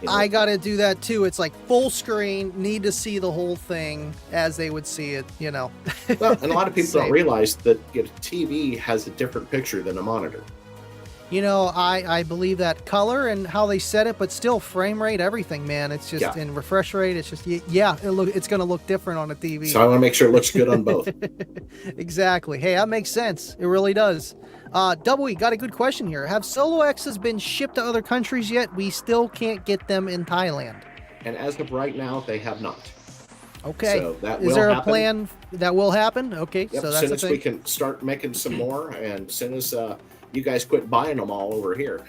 I gotta do that too. It's like full screen. Need to see the whole thing as they would see it. Well, and a lot of people don't Same. realize that TV has a different picture than a monitor. I believe that color and how they set it, but still frame rate, everything, man. It's just Yeah. in refresh rate. It's just it's gonna look different on a TV. So I want to make sure it looks good on both. Exactly. Hey, that makes sense. It really does. Double E got a good question here. Have Solo X's been shipped to other countries yet? We still can't get them in Thailand. And as of right now, they have not. Okay. So that Is will there a happen. plan that will happen? Okay. Yep, So as that's soon the as we thing. can start making some more, and as soon as you guys quit buying them all over here.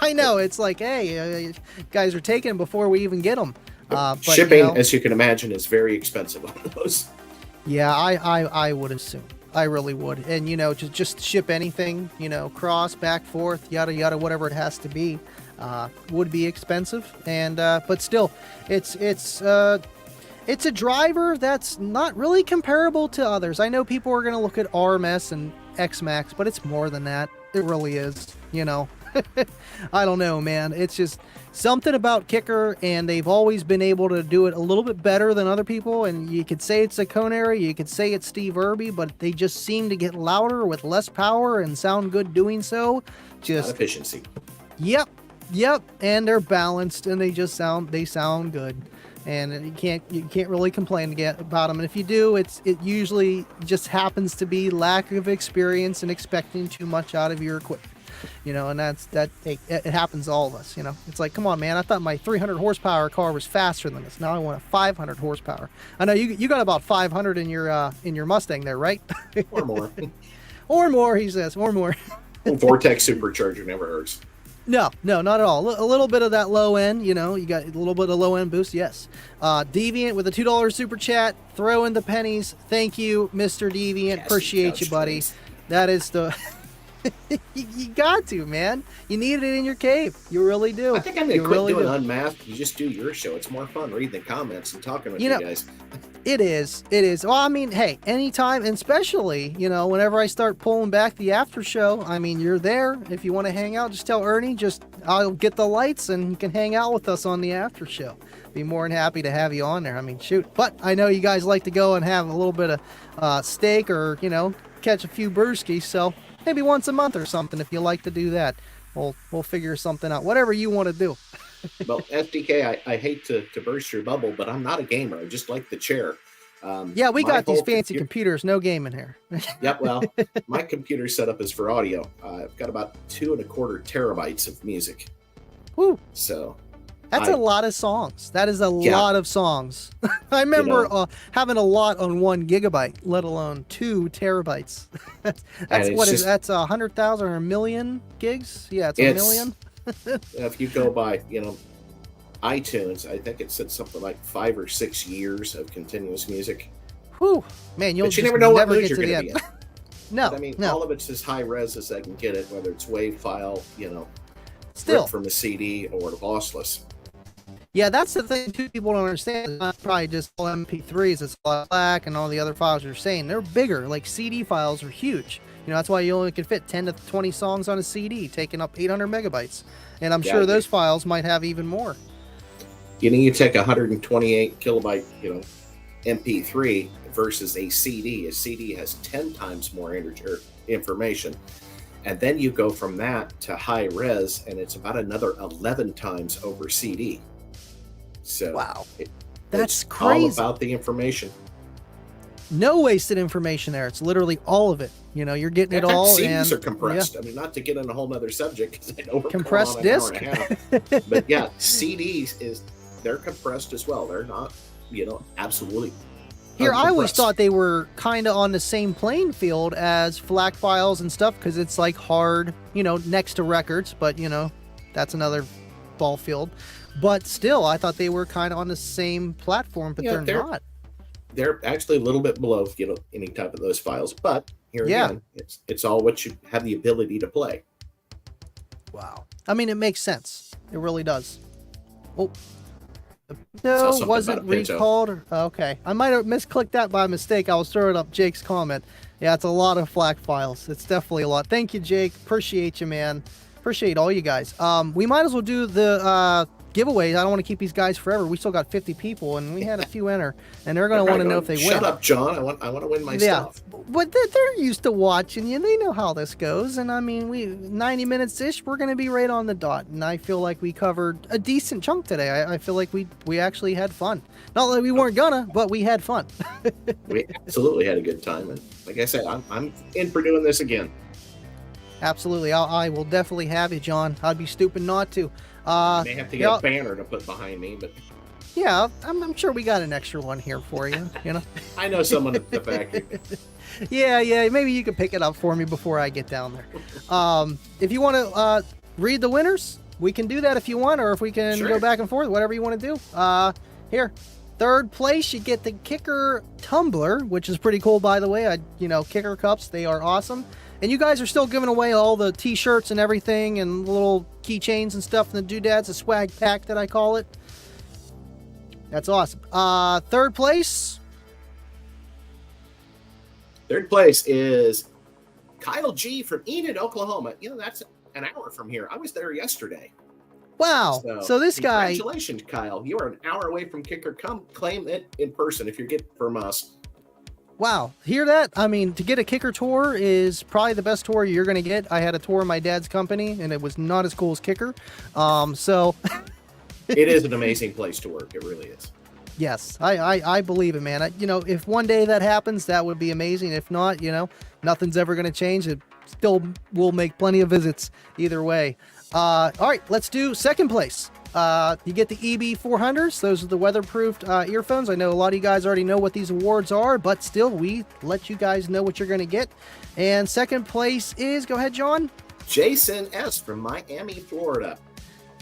I know. It's like, hey, guys are taking them before we even get them. But, Shipping, as you can imagine, is very expensive on those. Yeah, I would assume. I really would. And, just ship anything, cross, back, forth, yada, yada, whatever it has to be, would be expensive. And, but still, it's a driver that's not really comparable to others. I know people are going to look at RMS and X-Max, but it's more than that. It really is, I don't know, man. It's just something about kicker, and they've always been able to do it a little bit better than other people. And you could say it's a Conary, you could say it's Steve Irby, but they just seem to get louder with less power and sound good doing so. Not Just efficiency. Yep, and they're balanced, and they sound good, and you can't really complain about them. And if you do, it usually just happens to be lack of experience and expecting too much out of your equipment. And it happens to all of us. It's like, come on, man, I thought my 300 horsepower car was faster than this. Now I want a 500 horsepower. I know you got about 500 in your Mustang there, right? Or more. Or more, he says, or more. Vortex supercharger never hurts. No, not at all. A little bit of that low end, you got a little bit of low end boost, yes. Deviant with a $2 super chat, throw in the pennies. Thank you, Mr. Deviant. Casting Appreciate couch you, buddy. strings. That is the You got to, man. You need it in your cave. You really do. I think I'm going to You quit really doing do. Unmasked. You just do your show. It's more fun reading the comments and talking with you guys. It is. It is. Well, I mean, hey, anytime, and especially, whenever I start pulling back the after show, I mean, you're there. If you want to hang out, just tell Ernie, I'll get the lights and you can hang out with us on the after show. Be more than happy to have you on there. I mean, shoot. But I know you guys like to go and have a little bit of steak or, catch a few brewskis. So maybe once a month or something if you like to do that. We'll figure something out. Whatever you want to do. Well, SDK, I hate to burst your bubble, but I'm not a gamer. I just like the chair. Yeah, we got these fancy computers. No gaming here. Yep. Well, my computer setup is for audio. I've got about 2.25 terabytes of music. Woo. So that's a lot of songs. That is a lot of songs. I remember having a lot on 1 gigabyte, let alone 2 terabytes. That's 100,000 or a million gigs? Yeah, it's a million. If you go by, iTunes, I think it said something like 5 or 6 years of continuous music. Whew, man, you'll never know what mood get you're to the going to end. be in. No, but, I mean, no. all of it's as high res as I can get it, whether it's WAV file, Still ripped from a CD or lossless. Yeah, that's the thing too. People don't understand. It's not probably just all MP3s. It's all black and all the other files you're saying. They're bigger. Like CD files are huge. That's why you only can fit 10 to 20 songs on a CD, taking up 800 megabytes. And I'm sure those files might have even more. You take 128 kilobyte, MP3 versus a CD. A CD has 10 times more information. And then you go from that to high res, and it's about another 11 times over CD. So wow, that's crazy. All about the information. No wasted information there. It's literally all of it. You're getting it all. CDs are compressed. I mean, not to get on a whole nother subject because I know we're compressed on disc. An hour and a half. But yeah, CDs they're compressed as well. They're not, absolutely. Here, I always thought they were kind of on the same playing field as FLAC files and stuff because it's like hard, next to records. But that's another ball field. But still, I thought they were kind of on the same platform, but they're not. They're actually a little bit below, any type of those files. But here again, it's all what you have the ability to play. Wow. I mean, it makes sense. It really does. Oh. No, wasn't recalled. Okay. I might have misclicked that by mistake. I was throwing up Jake's comment. Yeah, it's a lot of FLAC files. It's definitely a lot. Thank you, Jake. Appreciate you, man. Appreciate all you guys. We might as well do the giveaways. I don't want to keep these guys forever. We still got 50 people, and we had a few enter, and they're going to want to know if they win. Shut up, John. I want to win my stuff. But they're used to watching you. They know how this goes, and I mean, 90 minutes ish. We're going to be right on the dot, and I feel like we covered a decent chunk today. I feel like we actually had fun. Not that we weren't gonna, but we had fun. We absolutely had a good time, and like I said, I'm in for doing this again. Absolutely, I will definitely have you, John. I'd be stupid not to. May have to get a banner to put behind me, but yeah, I'm sure we got an extra one here for you. I know someone at the factory. Yeah, maybe you can pick it up for me before I get down there. If you want to read the winners, we can do that if you want, or if we can go back and forth, whatever you want to do. Here, third place, you get the Kicker tumbler, which is pretty cool, by the way. Kicker cups, they are awesome. And you guys are still giving away all the t-shirts and everything and little keychains and stuff and the doodads, a swag pack that I call it. That's awesome. Third place. Third place is Kyle G from Enid, Oklahoma. That's an hour from here. I was there yesterday. Wow. So this guy. Congratulations, Kyle. You are an hour away from Kicker. Come claim it in person if you get from us. Wow. Hear that? I mean, to get a Kicker tour is probably the best tour you're going to get. I had a tour of my dad's company, and it was not as cool as Kicker. So it is an amazing place to work. It really is. Yes, I believe it, man. If one day that happens, that would be amazing. If not, nothing's ever going to change. It still will make plenty of visits either way. All right, let's do second place. You get the EB400s. Those are the weatherproofed earphones. I know a lot of you guys already know what these awards are, but still, we let you guys know what you're going to get. And second place is, go ahead, John. Jason S. from Miami, Florida.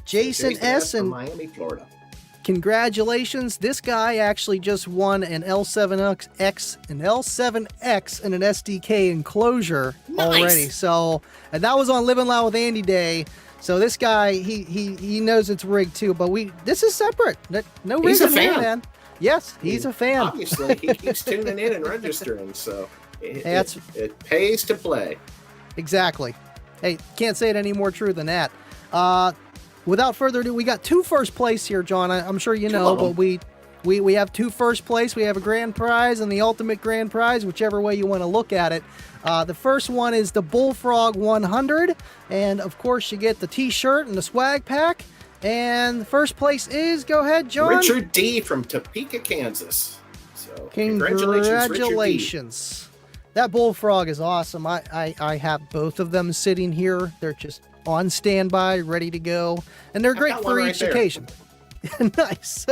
Jason S. from Miami, Florida. congratulations. This guy actually just won an L7X and an SDK enclosure already. So, and that was on Living Loud with Andy Day. So this guy, he knows it's rigged too, but this is separate. No He's a reason here, fan. man. Yes, he's a fan. Obviously, he keeps tuning in and registering, so it pays to play. Exactly. Hey, can't say it any more true than that. Without further ado, we got 2 first place here, John. I'm sure you know, but we have 2 first place. We have a grand prize and the ultimate grand prize, whichever way you want to look at it. The first one is the Bullfrog 100, and of course you get the t-shirt and the swag pack. And the first place is, go ahead, John. Richard D. from Topeka, Kansas. So Congratulations. Richard D. That Bullfrog is awesome. I have both of them sitting here. They're just on standby, ready to go. And they're great for each occasion. Nice.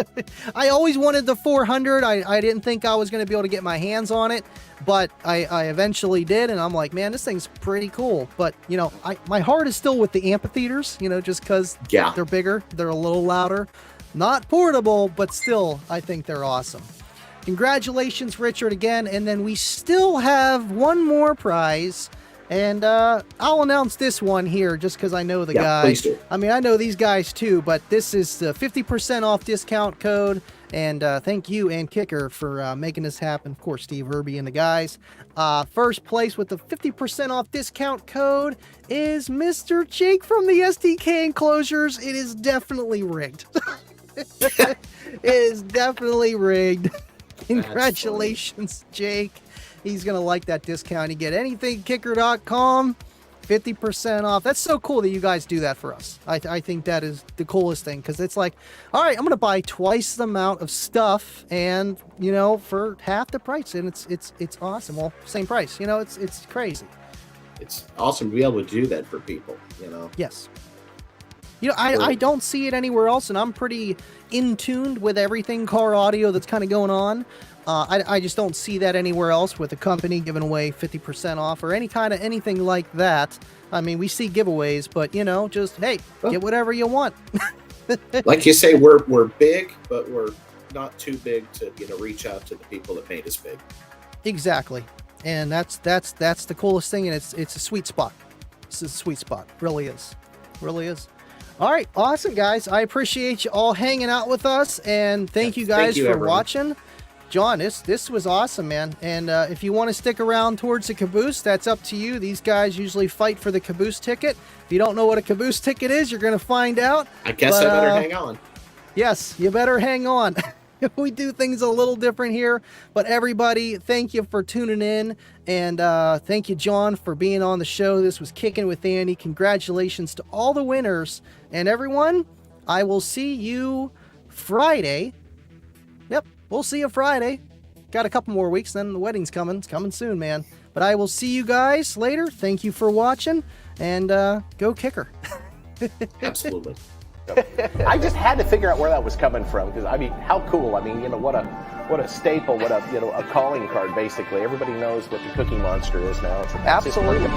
I always wanted the 400. I didn't think I was going to be able to get my hands on it, but I eventually did, and I'm like, man, this thing's pretty cool. But, you know, my heart is still with the amphitheaters, you know, just because they're bigger, they're a little louder. Not portable, but still, I think they're awesome. Congratulations, Richard, again. And then we still have one more prize. And I'll announce this one here just because I know the guy. Please do. I mean, I know these guys too, but this is the 50% off discount code. And thank you and Kicker for making this happen. Of course, Steve Irby and the guys. First place with the 50% off discount code is Mr. Jake from the SDK Enclosures. It is definitely rigged. It is definitely rigged. Congratulations, Jake. He's going to like that discount. You get anything kicker.com, 50% off. That's so cool that you guys do that for us. I think that is the coolest thing, because it's like, all right, I'm going to buy twice the amount of stuff and, you know, for half the price. And it's awesome. Well, same price. You know, it's crazy. It's awesome to be able to do that for people, you know. Yes. You know, I don't see it anywhere else, and I'm pretty in tuned with everything car audio that's kind of going on. I just don't see that anywhere else with a company giving away 50% off or anything like that. I mean, we see giveaways, but, you know, just, hey, get whatever you want. Like you say, we're big, but we're not too big to, you know, reach out to the people that made us big. Exactly. And that's the coolest thing, and it's a sweet spot. It's a sweet spot. Really is. Really is. All right. Awesome, guys. I appreciate you all hanging out with us, and thank you guys for watching. John, this was awesome, man. And if you want to stick around towards the Caboose, that's up to you. These guys usually fight for the Caboose ticket. If you don't know what a Caboose ticket is, you're going to find out. I guess I better hang on. Yes, you better hang on. We do things a little different here. But everybody, thank you for tuning in. And thank you, John, for being on the show. This was Kickin' with Andy. Congratulations to all the winners. And everyone, I will see you Friday. Yep. We'll see you Friday. Got a couple more weeks, then the wedding's coming. It's coming soon, man. But I will see you guys later. Thank you for watching, and go Kicker. Absolutely. I just had to figure out where that was coming from, because I mean, how cool! I mean, you know, what a staple, what a calling card. Basically, everybody knows what the Cookie Monster is now. It's absolutely.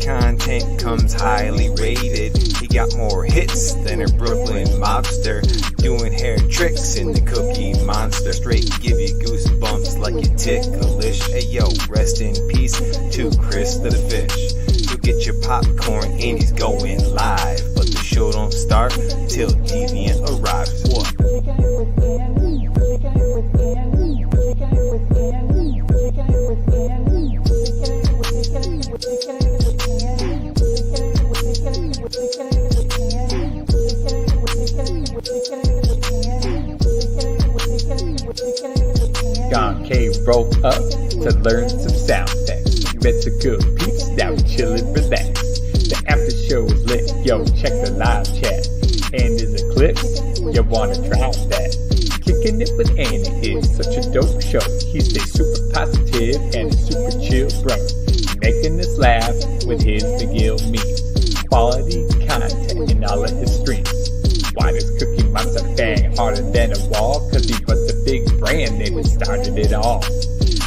Content content comes highly rated. He got more hits than a Brooklyn mobster, doing hair tricks in the Cookie Monster. Straight give you goosebumps like you ticklish. Hey yo, rest in peace to Chris the Fish. So get your popcorn and he's going live, but the show don't start till Deviant arrives. What? John K. rolled up to learn some sound effects. You met some good peeps, now we chillin', relax. The after show is lit, yo, check the live chat. And there's a clip, you wanna try that. Kicking it with Andy is such a dope show. He stays super positive and a super chill bro. Making us laugh with his McGill memes. Quality content in all of his streams. Why does Cookie Monster bang harder than a wall? Cause he was the big brand name that started it all.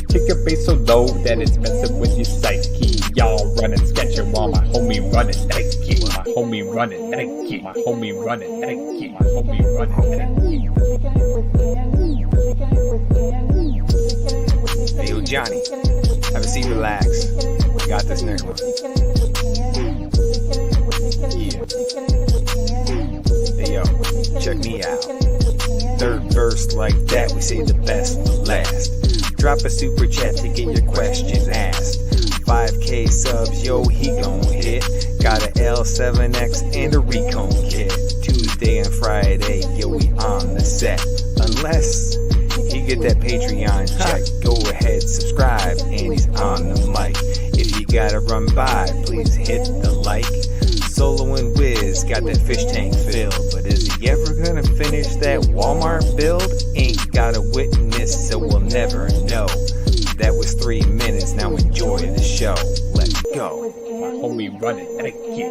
Kick a bass so low that it's messing with your psyche. Y'all running sketcher while my homie running Nike. My homie running Nike. My homie running Nike. My homie running Nike. Hey yo, Johnny, have a seat, relax. We got this next one. Yeah. Hey yo, check me out. Third verse like that, we say the best for last. Drop a super chat to get your question asked. 5K subs, yo, he gon' hit. Got a L7X and a Recon kit. Tuesday and Friday, yo, we on the set. Unless he get that Patreon check, go ahead, subscribe, and he's on the mic. If you gotta run by, please hit the like. Solo and Wiz got that fish tank filled, but is he ever gonna finish that Walmart build? Ain't got a witness, so we'll never know. That was 3 minutes, now enjoy the show. Let's go. My homie running Nike.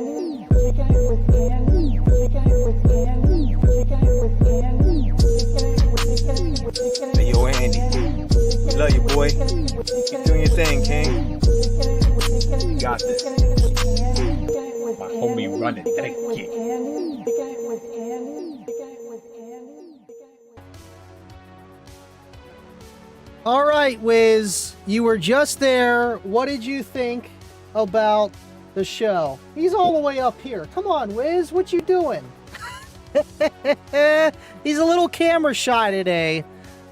Hey yo, Andy, we love you, boy. Keep doing your thing, King. You got this. My homie running Nike. All right, Wiz, you were just there. What did you think about the show? He's all the way up here. Come on, Wiz, what you doing? He's a little camera shy today,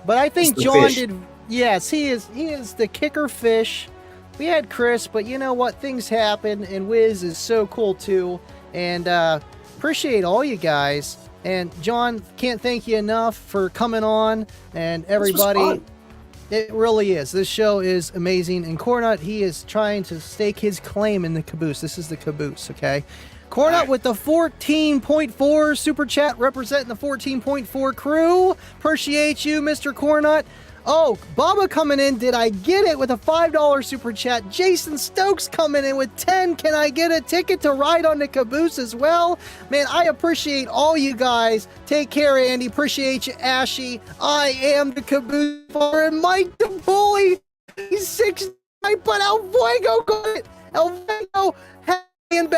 but I think John fish. did. Yes, he is. He is the kicker fish. We had Chris, but you know what? Things happen, and Wiz is so cool too. And appreciate all you guys. And John, can't thank you enough for coming on, and everybody. It really is. This show is amazing. And Cornut, he is trying to stake his claim in the Caboose. This is the Caboose, okay? Cornut with the 14.4 super chat, representing the 14.4 crew. Appreciate you, Mr. Cornut. Oh, Baba coming in. Did I get it with a $5 super chat? Jason Stokes coming in with 10. Can I get a ticket to ride on the Caboose as well? Man, I appreciate all you guys. Take care, Andy. Appreciate you, Ashy. I am the Caboose father, and Mike the Bully. He's 6'9", but El Fuego got it. El Fuego, and back.